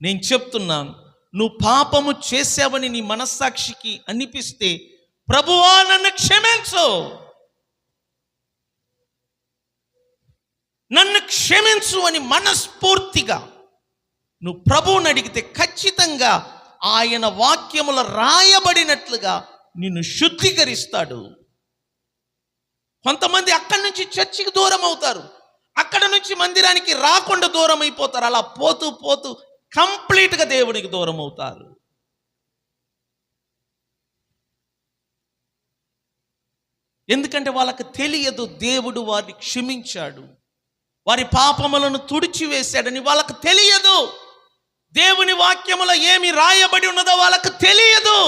నేను చెప్తున్నాను, నువ్వు పాపము చేసావని నీ మనస్సాక్షికి అనిపిస్తే ప్రభువా నన్ను క్షమించు, నన్ను క్షమించు అని మనస్ఫూర్తిగా నువ్వు ప్రభువుని అడిగితే ఖచ్చితంగా ఆయన వాక్యములో రాయబడినట్లుగా నిన్ను శుద్ధీకరిస్తాడు. కొంతమంది అక్కడి నుంచి చర్చికి దూరం అవుతారు, అక్కడ నుంచి మందిరానికి రాకుండా దూరం అయిపోతారు. అలా పోతూ పోతూ కంప్లీట్గా దేవునికి దూరం అవుతారు. ఎందుకంటే వాళ్ళకి తెలియదు దేవుడు వారిని క్షమించాడు, వారి పాపములను తుడిచివేశాడని వాళ్ళకు తెలియదు. దేవుని వాక్యములో ఏమి రాయబడి ఉన్నదో వాళ్ళకు తెలియదు.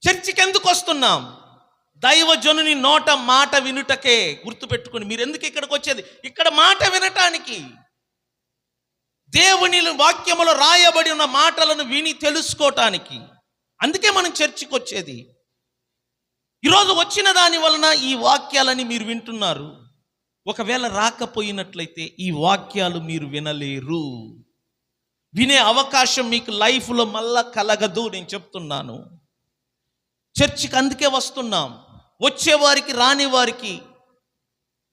చర్చికి ఎందుకు వస్తున్నాం? దైవజనుని నోట మాట వినుటకే. గుర్తుపెట్టుకుని, మీరు ఎందుకు ఇక్కడికి వచ్చేది? ఇక్కడ మాట వినటానికి. దేవుని వాక్యములో రాయబడి ఉన్న మాటలను విని తెలుసుకోవటానికి. అందుకే మనం చర్చికి వచ్చేది. ఈరోజు వచ్చిన దాని వలన ఈ వాక్యాలని మీరు వింటున్నారు. ఒకవేళ రాకపోయినట్లయితే ఈ వాక్యాలు మీరు వినలేరు. వినే అవకాశం మీకు లైఫ్లో మళ్ళా కలగదు. నేను చెప్తున్నాను. చర్చికి అందుకే వస్తున్నాం. వచ్చేవారికి రాని వారికి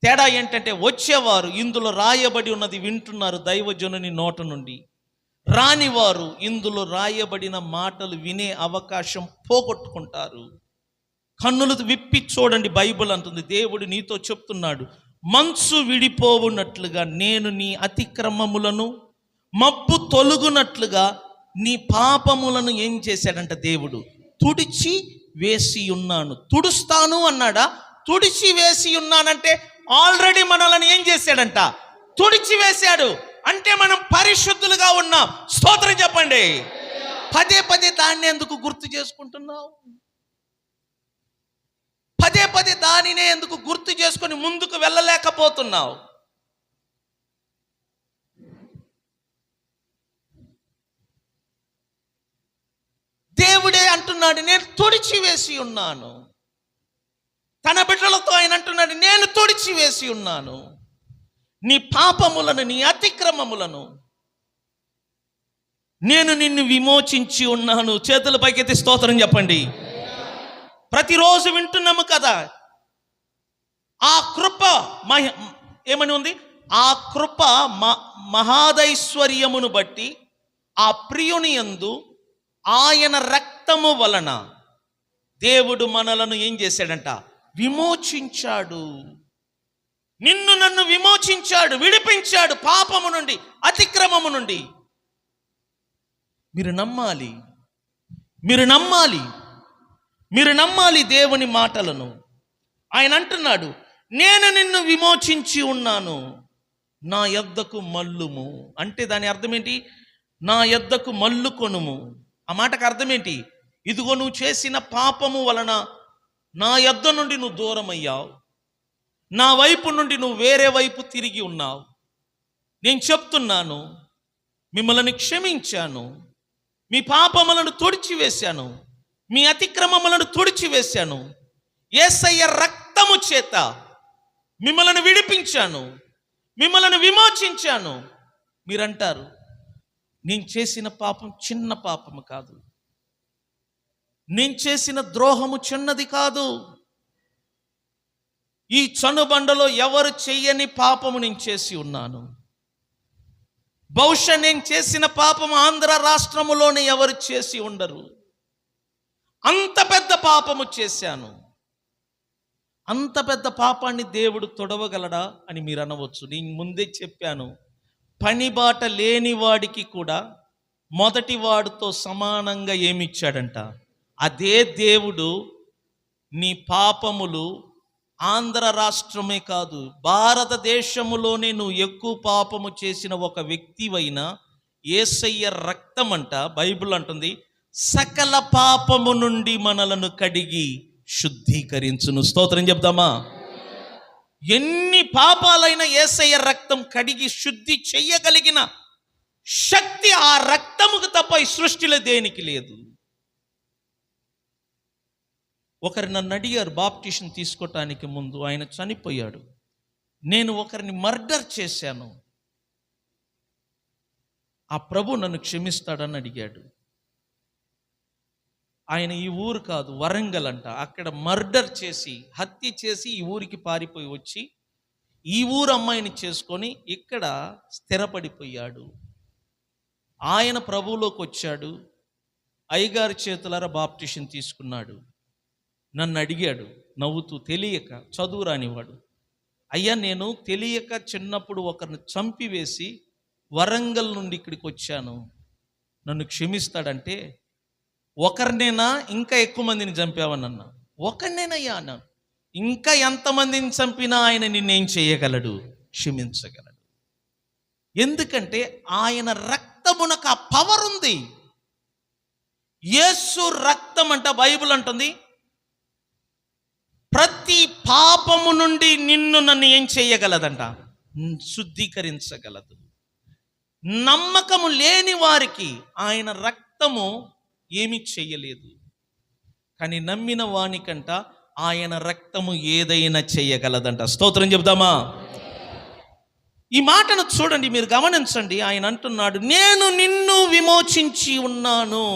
తేడా ఏంటంటే, వచ్చేవారు ఇందులో రాయబడి ఉన్నది వింటున్నారు దైవజనుని నోట నుండి. రానివారు ఇందులో రాయబడిన మాటలు వినే అవకాశం పోగొట్టుకుంటారు. కన్నులు విప్పి చూడండి, బైబిల్ అంటుంది, దేవుడు నీతో చెప్తున్నాడు, మంచు విడిపోవునట్లుగా నేను నీ అతిక్రమములను, మబ్బు తొలుగునట్లుగా నీ పాపములను ఏం చేశాడంట దేవుడు? తుడిచి వేసి ఉన్నాను. తుడుస్తాను అన్నాడా? తుడిచి వేసి ఉన్నానంటే ఆల్రెడీ మనల్ని ఏం చేశాడంట? తుడిచి వేశాడు. అంటే మనం పరిశుద్ధులుగా ఉన్నాం. స్తోత్రం చెప్పండి. పదే పదే దాన్ని ఎందుకు గుర్తు చేసుకుంటున్నావు? పదే పదే దానినే ఎందుకు గుర్తు చేసుకొని ముందుకు వెళ్ళలేకపోతున్నావు? దేవుడే అంటున్నాడు, నేను తుడిచి వేసి ఉన్నాను. తన బిడ్డలతో ఆయన అంటున్నాడు, నేను తుడిచి వేసి ఉన్నాను నీ పాపములను, నీ అతిక్రమములను. నేను నిన్ను విమోచించి ఉన్నాను. చేతుల పైకెత్తి స్తోత్రం చెప్పండి. ప్రతిరోజు వింటున్నాము కదా, ఆ కృప ఏమని ఉంది? ఆ కృప మహాదైశ్వర్యమును బట్టి ఆ ప్రియుని యందు ఆయన రక్తము వలన దేవుడు మనలను ఏం చేశాడంట? విమోచించాడు. నిన్ను నన్ను విమోచించాడు, విడిపించాడు పాపము నుండి, అతిక్రమము నుండి. మీరు నమ్మాలి, మీరు నమ్మాలి, మీరు నమ్మాలి దేవుని మాటలను. ఆయన అంటున్నాడు, నేను నిన్ను విమోచించి ఉన్నాను, నా యొద్దకు మల్లుము. అంటే దాని అర్థం ఏంటి? నా యొద్దకు మల్లు కొనుము. ఆ మాటకు అర్థం ఏంటి? ఇదిగో నువ్వు చేసిన పాపము వలన నా యొద్ద నుండి నువ్వు దూరం అయ్యావు, నా వైపు నుండి నువ్వు వేరే వైపు తిరిగి ఉన్నావు. నేను చెప్తున్నాను, మిమ్మల్ని క్షమించాను, మీ పాపములను తుడిచివేశాను, మీ అతిక్రమములను తుడిచివేశాను. యేసయ్య రక్తము చేత మిమ్మల్ని విడిపించాను, మిమ్మల్ని విమోచించాను. మీరంటారు, నేను చేసిన పాపం చిన్న పాపము కాదు, నేను చేసిన ద్రోహము చిన్నది కాదు. ఈ చనుబండలో ఎవరు చెయ్యని పాపము నేను చేసి ఉన్నాను. బహుశా నేను చేసిన పాపము ఆంధ్ర రాష్ట్రములోనే ఎవరు చేసి ఉండరు. అంత పెద్ద పాపము చేశాను. అంత పెద్ద పాపాన్ని దేవుడు తొడవగలడా అని మీరు అనవచ్చు. నేను ముందే చెప్పాను, పనిబాట లేని వాడికి కూడా మొదటి వాడితో సమానంగా ఏమిచ్చాడంట? అదే దేవుడు నీ పాపములు ఆంధ్ర రాష్ట్రమే కాదు, భారతదేశములోనే నువ్వు ఎక్కువ పాపము చేసిన ఒక వ్యక్తివైనా యేసయ్య రక్తం అంట, బైబిల్ అంటుంది, సకల పాపము నుండి మనలను కడిగి శుద్ధీకరించును. స్తోత్రం చెప్దామా? ఎన్ని పాపాలైనా యేసయ్య రక్తం కడిగి శుద్ధి చెయ్యగలిగిన శక్తి ఆ రక్తముకు తప్ప ఈ సృష్టిలో దేనికి లేదు. ఒకరు నన్ను అడిగారు బాప్టిషన్ తీసుకోవటానికి ముందు, ఆయన చనిపోయాడు, నేను ఒకరిని మర్డర్ చేశాను, ఆ ప్రభు నన్ను క్షమిస్తాడని అడిగాడు. ఆయన ఈ ఊరు కాదు, వరంగల్ అంట, అక్కడ మర్డర్ చేసి, హత్య చేసి ఈ ఊరికి పారిపోయి వచ్చి ఈ ఊరు అమ్మాయిని చేసుకొని ఇక్కడ స్థిరపడిపోయాడు. ఆయన ప్రభువులోకి వచ్చాడు. అయ్యగారి చేతులారా బాప్టిషన్ తీసుకున్నాడు. నన్ను అడిగాడు నవ్వుతూ, తెలియక, చదువు రానివాడు, అయ్యా నేను తెలియక చిన్నప్పుడు ఒకరిని చంపివేసి వరంగల్ నుండి ఇక్కడికి వచ్చాను, నన్ను క్షమిస్తాడంటే, ఒకరినేనా ఇంకా ఎక్కువ మందిని చంపావనన్నా? ఒకరినేనయ్యా అన్నాను. ఇంకా ఎంతమందిని చంపినా ఆయన నిన్నేం చేయగలడు? క్షమించగలడు. ఎందుకంటే ఆయన రక్తమునకు ఆ పవర్ ఉంది. యేసు రక్తం అంట బైబిల్ అంటుంది ప్రతి పాపము నుండి నిన్ను నన్ను ఏం చేయగలదంట? శుద్ధీకరించగలదు. నమ్మకము లేని వారికి ఆయన రక్తము ఏమీ చెయ్యలేదు. కానీ నమ్మిన వానికంట ఆయన రక్తము ఏదైనా చెయ్యగలదంట. స్తోత్రం చెబుదామా? ఈ మాటను చూడండి, మీరు గమనించండి. ఆయన అంటున్నాడు, నేను నిన్ను విమోచించి ఉన్నాను,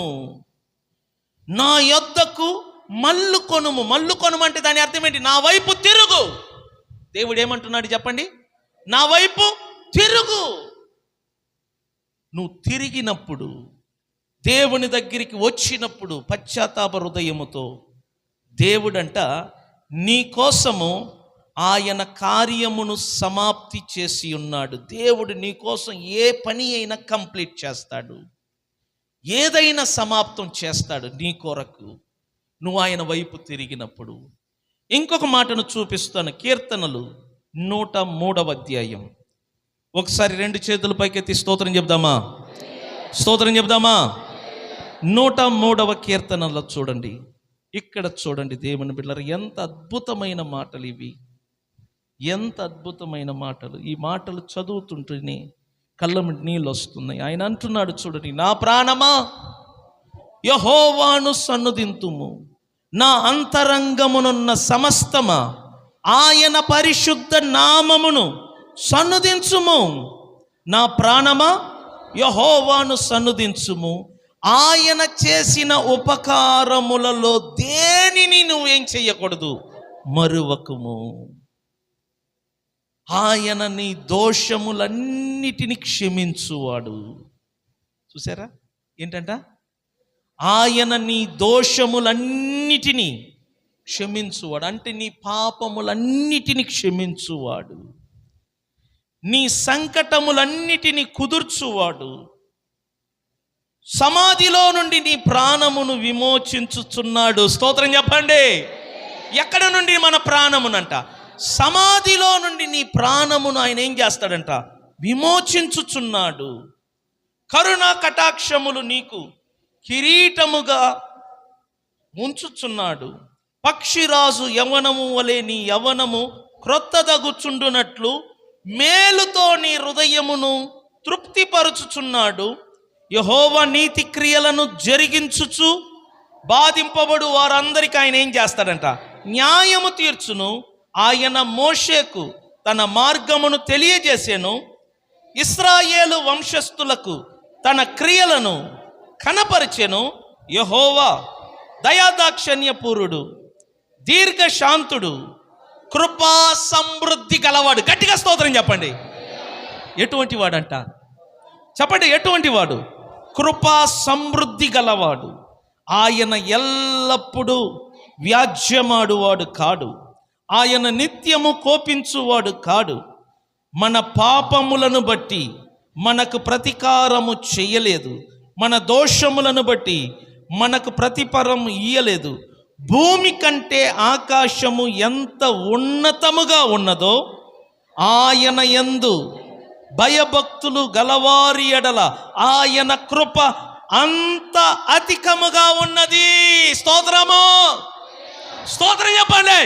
నా యొద్దకు మల్లు కొనుము. మల్లు కొనుము అంటే దాని అర్థం ఏంటి? నా వైపు తిరుగు. దేవుడు ఏమంటున్నాడు చెప్పండి? నా వైపు తిరుగు. నువ్వు తిరిగినప్పుడు, దేవుని దగ్గరికి వచ్చినప్పుడు పశ్చాత్తాప హృదయముతో, దేవుడంట నీ కోసము ఆయన కార్యమును సమాప్తి చేసి ఉన్నాడు. దేవుడు నీ కోసం ఏ పని అయినా కంప్లీట్ చేస్తాడు, ఏదైనా సమాప్తం చేస్తాడు నీ కొరకు, నువ్వు ఆయన వైపు తిరిగినప్పుడు. ఇంకొక మాటను చూపిస్తాను. కీర్తనలు 103వ అధ్యాయం. ఒకసారి 2 చేతుల పైకెత్తి స్తోత్రం చెప్దామా? స్తోత్రం చెప్దామా? 103వ కీర్తనలో చూడండి. ఇక్కడ చూడండి దేవుని బిడ్డలారా, ఎంత అద్భుతమైన మాటలు ఇవి, ఎంత అద్భుతమైన మాటలు. ఈ మాటలు చదువుతుంటేనే కళ్ళమిటి నీళ్ళు వస్తున్నాయి. ఆయన అంటున్నాడు చూడండి, నా ప్రాణమా యెహోవాను సన్నుతింతుము, నా అంతరంగమునున్న సమస్తమా ఆయన పరిశుద్ధ నామమును సన్నుతించుము. నా ప్రాణమా యెహోవాను సన్నుతించుము, ఆయన చేసిన ఉపకారములలో దేనిని నువ్వేం చెయ్యకూడదు, మరువకుము. ఆయన నీ దోషములన్నిటిని క్షమించువాడు. చూసారా ఏంటంట? ఆయన నీ దోషములన్నిటినీ క్షమించువాడు. అంటే నీ పాపములన్నిటిని క్షమించువాడు, నీ సంకటములన్నిటిని కుదుర్చువాడు, సమాధిలో నుండి నీ ప్రాణమును విమోచించుచున్నాడు. స్తోత్రం చెప్పండి. ఎక్కడ నుండి? మన ప్రాణమునంట సమాధిలో నుండి నీ ప్రాణమును ఆయన ఏం చేస్తాడంట? విమోచించుచున్నాడు. కరుణా కటాక్షములు నీకు కిరీటముగా ఉంచుచున్నాడు. పక్షిరాజు యవనము వలె నీ యవనము క్రొత్తదగుచుండునట్లు మేలుతో నీ హృదయమును తృప్తిపరచుచున్నాడు. యెహోవా నీతి క్రియలను జరిగించుచు బాధింపబడు వారందరికీ ఆయన ఏం చేస్తాడంట? న్యాయము తీర్చును. ఆయన మోషేకు తన మార్గమును తెలియజేసెను, ఇశ్రాయేలు వంశస్థులకు తన క్రియలను కనపరిచెను. యెహోవా దయాదాక్షణ్యపూరుడు, దీర్ఘశాంతుడు, కృపా సమృద్ధి గలవాడు. గట్టిగా స్తోత్రం చెప్పండి. ఎటువంటి వాడంట? చెప్పండి, ఎటువంటి వాడు? కృపా సమృద్ధి గలవాడు. ఆయన ఎల్లప్పుడూ వ్యాజ్యమాడువాడు కాడు, ఆయన నిత్యము కోపించువాడు కాడు. మన పాపములను బట్టి మనకు ప్రతీకారము చెయ్యలేదు, మన దోషములను బట్టి మనకు ప్రతిఫలం ఇయ్యలేదు. భూమి కంటే ఆకాశము ఎంత ఉన్నతముగా ఉన్నదో ఆయన యందు భయభక్తులు గలవారి ఎడల ఆయన కృప అంత అధికముగా ఉన్నది. స్తోత్రము, స్తోత్రం చెప్పండి.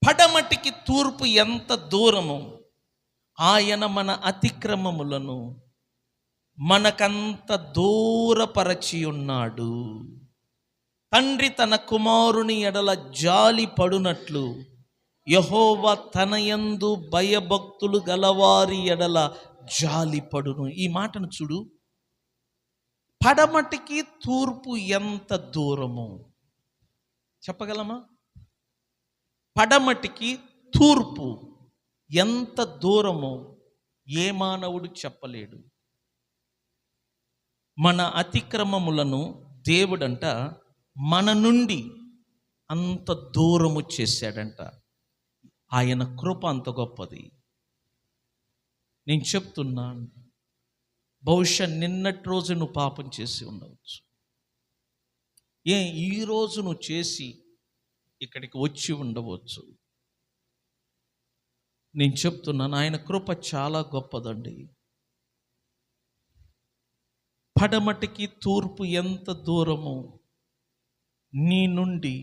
పడమటికి తూర్పు ఎంత దూరము, ఆయన మన అతిక్రమములను మనకంత దూరపరచి ఉన్నాడు. తండ్రి తన కుమారుని ఎడల జాలి పడునట్లు యెహోవా తన యందు భయభక్తులు గలవారి ఎడల జాలి పడును. ఈ మాటను చూడు. పడమటికి తూర్పు ఎంత దూరము చెప్పగలమా? పడమటికి తూర్పు ఎంత దూరమో ఏ మానవుడు చెప్పలేడు. మన అతిక్రమములను దేవుడంట మన నుండి అంత దూరము చేశాడంట. ఆయన కృప అంత గొప్పది. నేను చెప్తున్నాను, బహుశా నిన్నటి రోజు నువ్వు పాపం చేసి ఉండవచ్చు. ఈరోజు నువ్వు చేసి ఇక్కడికి వచ్చి ఉండవచ్చు. నేను చెప్తున్నాను, ఆయన కృప చాలా గొప్పదండి. పడమటికి తూర్పు ఎంత దూరమో నీ నుండి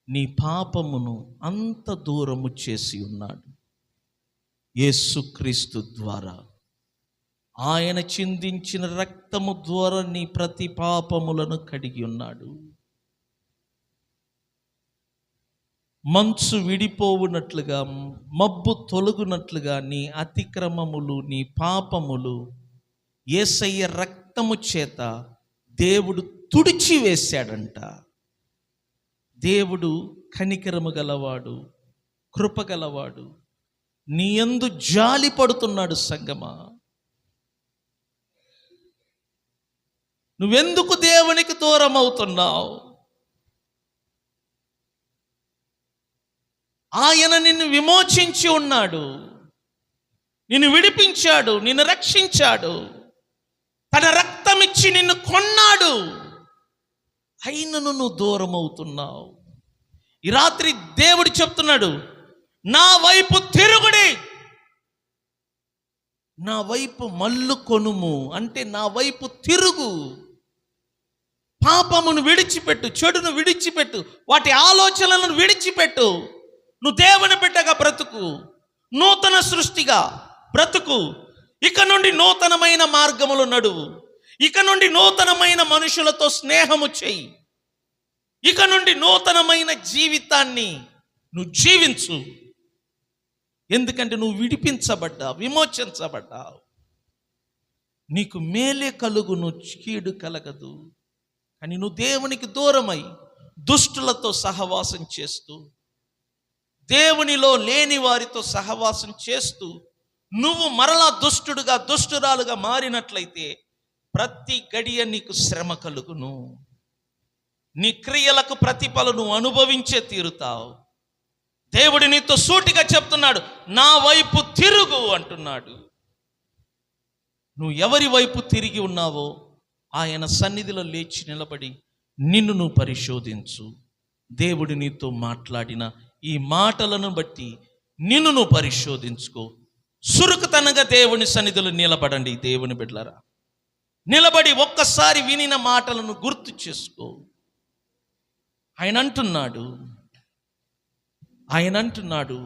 నీ పాపమును అంత దూరము చేసి ఉన్నాడు. యేసుక్రీస్తు ద్వారా, ఆయన చిందించిన రక్తము ద్వారా నీ ప్రతి పాపములను కడిగి ఉన్నాడు. మంచు విడిపోవునట్లుగా, మబ్బు తొలగునట్లుగా నీ అతిక్రమములు, నీ పాపములు యేసయ్య రక్తము చేత దేవుడు తుడిచివేశాడంట. దేవుడు కనికరము గలవాడు, కృప గలవాడు. నీ యందు జాలి పడుతున్నాడు. సంగమా, నువ్వెందుకు దేవునికి దూరం అవుతున్నావు? ఆయన నిన్ను విమోచించి ఉన్నాడు, నిన్ను విడిపించాడు, నిన్ను రక్షించాడు, తన రక్తమిచ్చి నిన్ను కొన్నాడు. అయినను నువ్వు దూరం అవుతున్నావు. ఈ రాత్రి దేవుడు చెప్తున్నాడు, నా వైపు తిరుగుడి, నా వైపు మల్లు కొనుము. అంటే నా వైపు తిరుగు. పాపమును విడిచిపెట్టు, చెడును విడిచిపెట్టు, వాటి ఆలోచనలను విడిచిపెట్టు. నువ్వు దేవుని బిడ్డగా బ్రతుకు, నూతన సృష్టిగా బ్రతుకు. ఇక నుండి నూతనమైన మార్గములు నడువు. ఇక నుండి నూతనమైన మనుషులతో స్నేహము చెయ్యి. ఇక నుండి నూతనమైన జీవితాన్ని నువ్వు జీవించు. ఎందుకంటే నువ్వు విడిపించబడ్డావు, విమోచించబడ్డావు. నీకు మేలే కలుగును, కీడు కలగదు. కానీ నువ్వు దేవునికి దూరమై దుష్టులతో సహవాసం చేస్తూ, దేవునిలో లేని వారితో సహవాసం చేస్తూ నువ్వు మరలా దుష్టుడుగా, దుష్టురాలుగా మారినట్లయితే ప్రతి గడియ నీకు శ్రమ కలుగును. నీ క్రియలకు ప్రతిఫలం నువ్వు అనుభవించే తీరుతావు. దేవుడు నీతో సూటిగా చెప్తున్నాడు, నా వైపు తిరుగు అంటున్నాడు. నువ్వు ఎవరి వైపు తిరిగి ఉన్నావో ఆయన సన్నిధిలో లేచి నిలబడి నిన్ను నువ్వు పరిశోధించు. దేవుడు నీతో మాట్లాడిన ఈ మాటలను బట్టి నిన్ను నువ్వు పరిశోధించుకో. సురుకుతనంగా దేవుని సన్నిధిలో నిలబడండి. దేవుని బిడ్డలారా, నిలబడి ఒక్కసారి వినిన మాటలను గుర్తు చేసుకో. ఆయన అంటున్నాడు,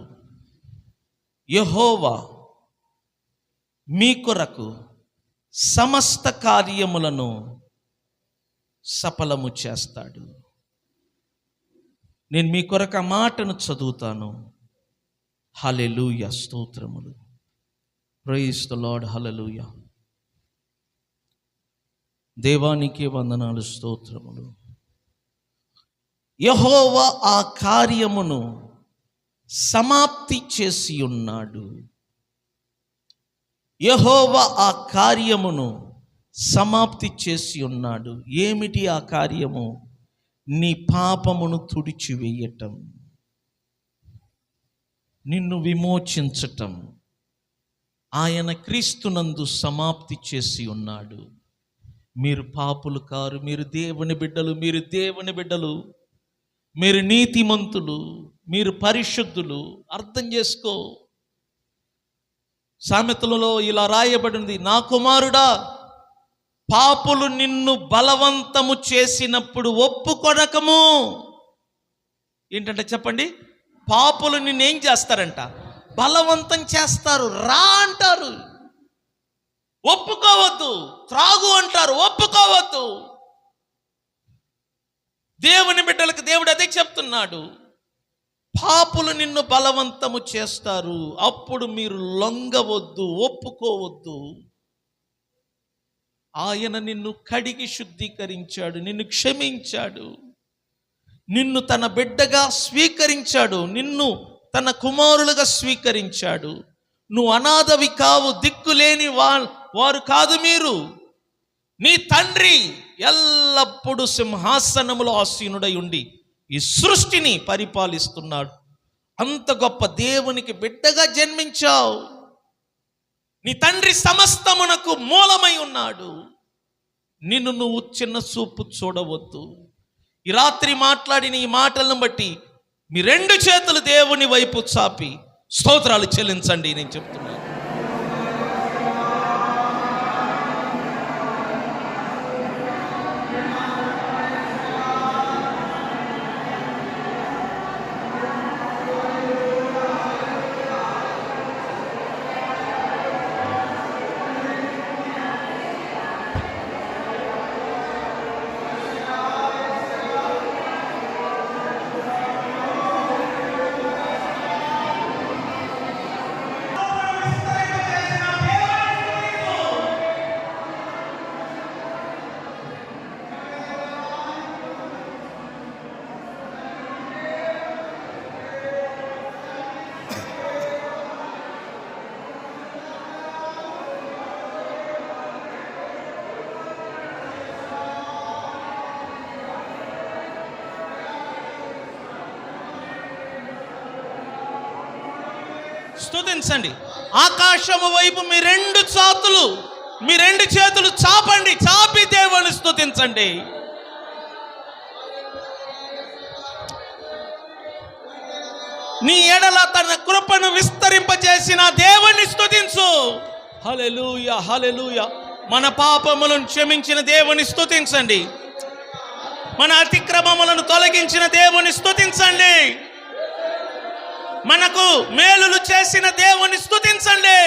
యెహోవా మీ కొరకు సమస్త కార్యములను సఫలము చేస్తాడు. నేను మీ కొరకు ఆ మాటను చదువుతాను. హల్లెలూయా, స్తోత్రములు. Praise the lord. హల్లెలూయా. దేవానికి వందనాలు, స్తోత్రములు. యెహోవా ఆ కార్యమును సమాప్తి చేసి ఉన్నాడు. యెహోవా ఆ కార్యమును సమాప్తి చేసి ఉన్నాడు. ఏమిటి ఆ కార్యము? నీ పాపమును తుడిచివేయటం, నిన్ను విమోచించటం ఆయన క్రీస్తునందు సమాప్తి చేసి ఉన్నాడు. మీరు పాపులు కారు, మీరు దేవుని బిడ్డలు, మీరు దేవుని బిడ్డలు, మీరు నీతిమంతులు, మీరు పరిశుద్ధులు. అర్థం చేసుకో. సామెతలలో ఇలా రాయబడింది, నా కుమారుడా, పాపులు నిన్ను బలవంతము చేసినప్పుడు ఒప్పుకొనకము. ఏంటంటే చెప్పండి, పాపులు నిన్నేం చేస్తారంట? బలవంతం చేస్తారు. రా అంటారు, ఒప్పుకోవద్దు. త్రాగు అంటారు, ఒప్పుకోవద్దు. దేవుని బిడ్డలకు దేవుడు అదే చెప్తున్నాడు. పాపులు నిన్ను బలవంతము చేస్తారు, అప్పుడు మీరు లొంగవద్దు, ఒప్పుకోవద్దు. ఆయన నిన్ను కడిగి శుద్ధీకరించాడు, నిన్ను క్షమించాడు, నిన్ను తన బిడ్డగా స్వీకరించాడు, నిన్ను తన కుమారులుగా స్వీకరించాడు. నువ్వు అనాథవి కావు, దిక్కులేని వారు కాదు మీరు. నీ తండ్రి ఎల్లప్పుడూ సింహాసనములో ఆసీనుడై ఉండి ఈ సృష్టిని పరిపాలిస్తున్నాడు. అంత గొప్ప దేవునికి బిడ్డగా జన్మించావు. నీ తండ్రి సమస్తమునకు మూలమై ఉన్నాడు. నిన్ను నువ్వు చిన్న చూపు చూడవద్దు. ఈ రాత్రి మాట్లాడిన ఈ మాటలను బట్టి మీ 2 చేతులు దేవుని వైపు చాపి స్తోత్రాలు చెల్లించండి. నేను చెప్తున్నాను. స్తుతించండి. ఆకాశము వైపు మీ 2 చేతులు చాపండి. చాపి దేవుని స్తుతించండి. నీ ఎడల తన కృపను విస్తరింపజేసిన దేవుని స్తుతించు. హల్లెలూయా, హల్లెలూయా. మన పాపములను క్షమించిన దేవుని స్తుతించండి. మన అతిక్రమములను తొలగించిన దేవుని స్తుతించండి. మనకు మేలులు చేసిన దేవుని స్తుతించండి.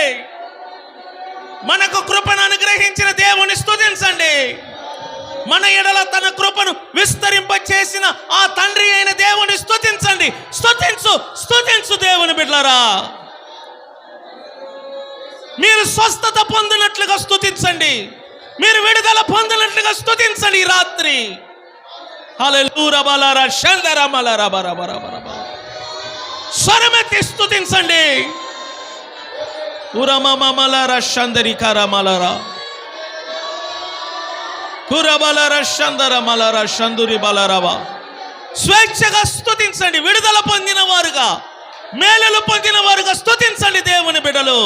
మనకు కృపను అనుగ్రహించిన దేవుని స్తుతించండి. మన ఎడల తన కృపను విస్తరింపచేసిన ఆ తండ్రి అయిన దేవుని స్తుతించండి. స్తుతించు దేవుని బిడ్డలారా. మీరు స్వస్థత పొందినట్లుగా స్తుతించండి. మీరు విడుదల పొందినట్లుగా స్తుతించండి ఈ రాత్రి. హల్లెలూయా బలారా షందరా మలారా బరబరబరబ. స్వరమెత్తి స్తుతించండి. ఉరమమలరా షందరికారా మలరా కురబలరా షందర మలరా షందురి బలరవా. స్వేచ్ఛగా స్తుతించండి. విడుదల పొందిన వారుగా, మేలులు పొందిన వారుగా స్తుతించండి దేవుని బిడ్డలు.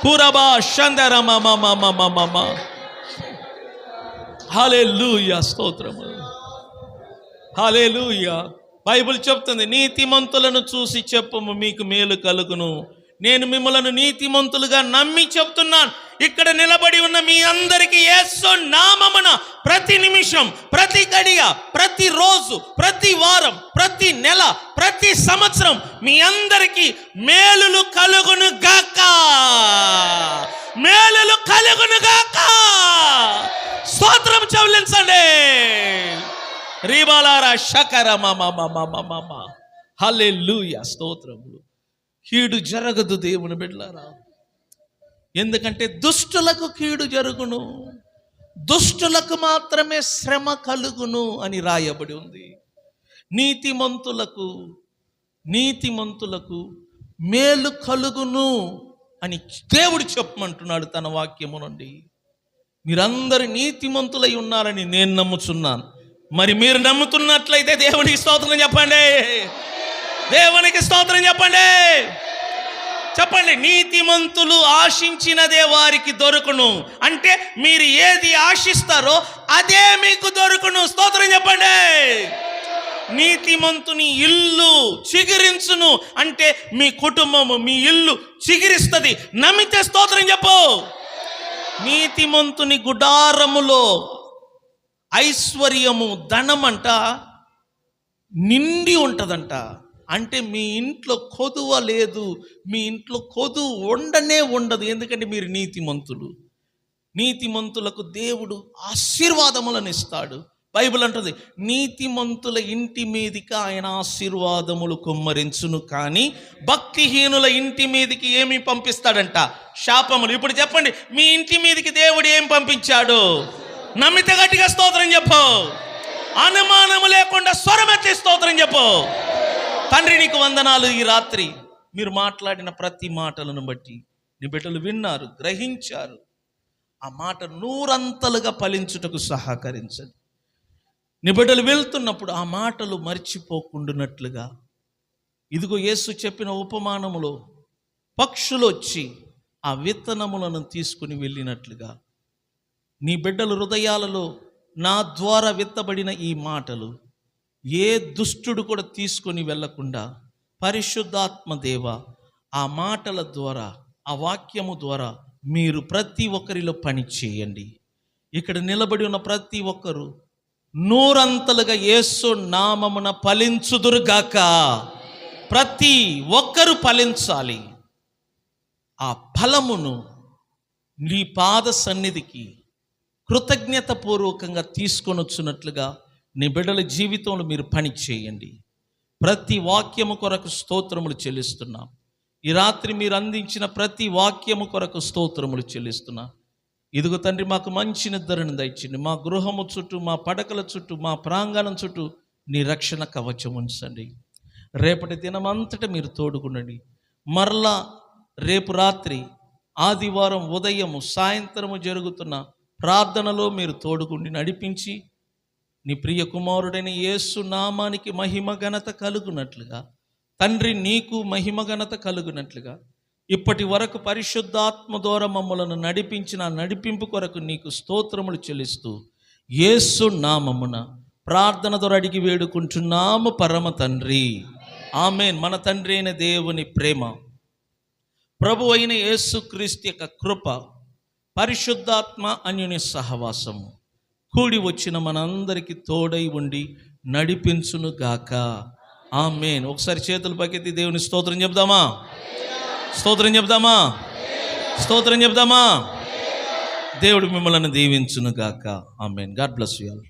కురబా షందర మమ. హల్లెలూయా, స్తోత్రము. హల్లెలూయా. బైబిల్ చెప్తుంది, నీతిమంతులను చూసి చెప్పుము మీకు మేలు కలుగును. నేను మిమ్మలను నీతిమంతులుగా నమ్మి చెప్తున్నాను. ఇక్కడ నిలబడి ఉన్న మీ అందరికీ యేసు నామమున ప్రతి నిమిషం, ప్రతి గడియ, ప్రతి రోజు, ప్రతి వారం, ప్రతి నెల, ప్రతి సంవత్సరం మీ అందరికీ మేలులు కలుగును గాక. మేలులు కలుగును గాక. స్తోత్రం చెల్లించండి. రీబాలారా షకర మమ. హల్లెలూయా, స్తోత్రములు. కీడు జరగదు దేవుని బిడ్డలారా. ఎందుకంటే దుష్టులకు కీడు జరుగును, దుష్టులకు మాత్రమే శ్రమ కలుగును అని రాయబడి ఉంది. నీతిమంతులకు మేలు కలుగును అని దేవుడు చెప్పమంటున్నాడు తన వాక్యము నుండి. మీరందరూ నీతిమంతులై ఉన్నారని నేను నమ్ముచున్నాను. మరి మీరు నమ్ముతున్నట్లయితే దేవునికి స్తోత్రం చెప్పండి. దేవునికి స్తోత్రం చెప్పండి. చెప్పండి. నీతిమంతులు ఆశించినదే వారికి దొరుకును. అంటే మీరు ఏది ఆశిస్తారో అదే మీకు దొరుకును. స్తోత్రం చెప్పండి. నీతిమంతుని ఇల్లు చిగురించును. అంటే మీ కుటుంబము, మీ ఇల్లు చిగురిస్తుంది. నమ్మితే స్తోత్రం చెప్పు. నీతిమంతుని గుడారములో ఐశ్వర్యము, ధనమంట నిండి ఉంటుందంట. అంటే మీ ఇంట్లో కొదువ లేదు, మీ ఇంట్లో కొదువు ఉండదు. ఎందుకంటే మీరు నీతిమంతులు. నీతిమంతులకు దేవుడు ఆశీర్వాదములను ఇస్తాడు. బైబిల్ అంటుంది, నీతిమంతుల ఇంటి మీదికి ఆయన ఆశీర్వాదములు కుమ్మరించును, కానీ భక్తిహీనుల ఇంటి మీదికి ఏమి పంపిస్తాడంట? శాపములు. ఇప్పుడు చెప్పండి, మీ ఇంటి మీదికి దేవుడు ఏం పంపించాడు? నమ్మితే గట్టిగా స్తోత్రం చెప్పు. అనుమానము లేకుండా స్వరమెత్తి స్తోత్రం చెప్పు. తండ్రి నీకు వందనాలు. ఈ రాత్రి మీరు మాట్లాడిన ప్రతి మాటలను బట్టి నీ బిడ్డలు విన్నారు, గ్రహించారు. ఆ మాట నూరంతలుగా ఫలించుటకు సహకరించండి. నీ బిడ్డలు వెళ్తున్నప్పుడు ఆ మాటలు మర్చిపోకుండానట్లుగా, ఇదిగో యేసు చెప్పిన ఉపమానములో పక్షులు వచ్చి ఆ విత్తనములను తీసుకుని వెళ్ళినట్లుగా నీ బిడ్డల హృదయాలలో నా ద్వారా విత్తబడిన ఈ మాటలు ఏ దుష్టుడు కూడా తీసుకొని వెళ్ళకుండా పరిశుద్ధాత్మ దేవ ఆ మాటల ద్వారా, ఆ వాక్యము ద్వారా మీరు ప్రతి ఒక్కరిలో పని చేయండి. ఇక్కడ నిలబడి ఉన్న ప్రతి ఒక్కరు నూరంతలుగా యేసు నామమున ఫలించుదురుగాక. ప్రతి ఒక్కరు ఫలించాలి. ఆ ఫలమును నీ పాద సన్నిధికి కృతజ్ఞత పూర్వకంగా తీసుకొని వచ్చినట్లుగా నీ బిడ్డల జీవితంలో మీరు పని చేయండి. ప్రతి వాక్యము కొరకు స్తోత్రములు చెల్లిస్తున్నాం. ఈ రాత్రి మీరు అందించిన ప్రతి వాక్యము కొరకు స్తోత్రములు చెల్లిస్తున్నాం. ఇదిగో తండ్రి, మాకు మంచి నిద్రను దయచండి. మా గృహము చుట్టూ, మా పడకల చుట్టూ, మా ప్రాంగణం చుట్టూ నీ రక్షణ కవచం ఉంచండి. రేపటి దినమంతటా మీరు తోడుకుండండి. మరలా రేపు రాత్రి, ఆదివారం ఉదయము, సాయంత్రము జరుగుతున్న ప్రార్థనలో మీరు తోడుకుండి నడిపించి నీ ప్రియ కుమారుడైన యేసు నామానికి మహిమ ఘనత కలుగునట్లుగా, తండ్రి నీకు మహిమ ఘనత కలుగునట్లుగా, ఇప్పటి వరకు పరిశుద్ధాత్మ ద్వారా మమ్మలను నడిపించిన నడిపింపు కొరకు నీకు స్తోత్రములు చెల్లిస్తూ యేసు నామమున ప్రార్థన ద్వారా అడిగి వేడుకుంటున్నాము పరమ తండ్రి. ఆమేన్. మన తండ్రి అయిన దేవుని ప్రేమ, ప్రభు అయిన యేసుక్రీస్తు యొక్క కృప, పరిశుద్ధాత్మ అన్యోన్య సహవాసము కూడి వచ్చిన మనందరికీ తోడై ఉండి నడిపించును గాక. ఆమేన్. ఒకసారి చేతులు పైకెత్తి దేవుని స్తోత్రం చెప్దామా? స్తోత్రం చెప్దామా? స్తోత్రం చెప్దామా? దేవుడు మిమ్మల్ని దీవించును గాక. Amen. God bless you all.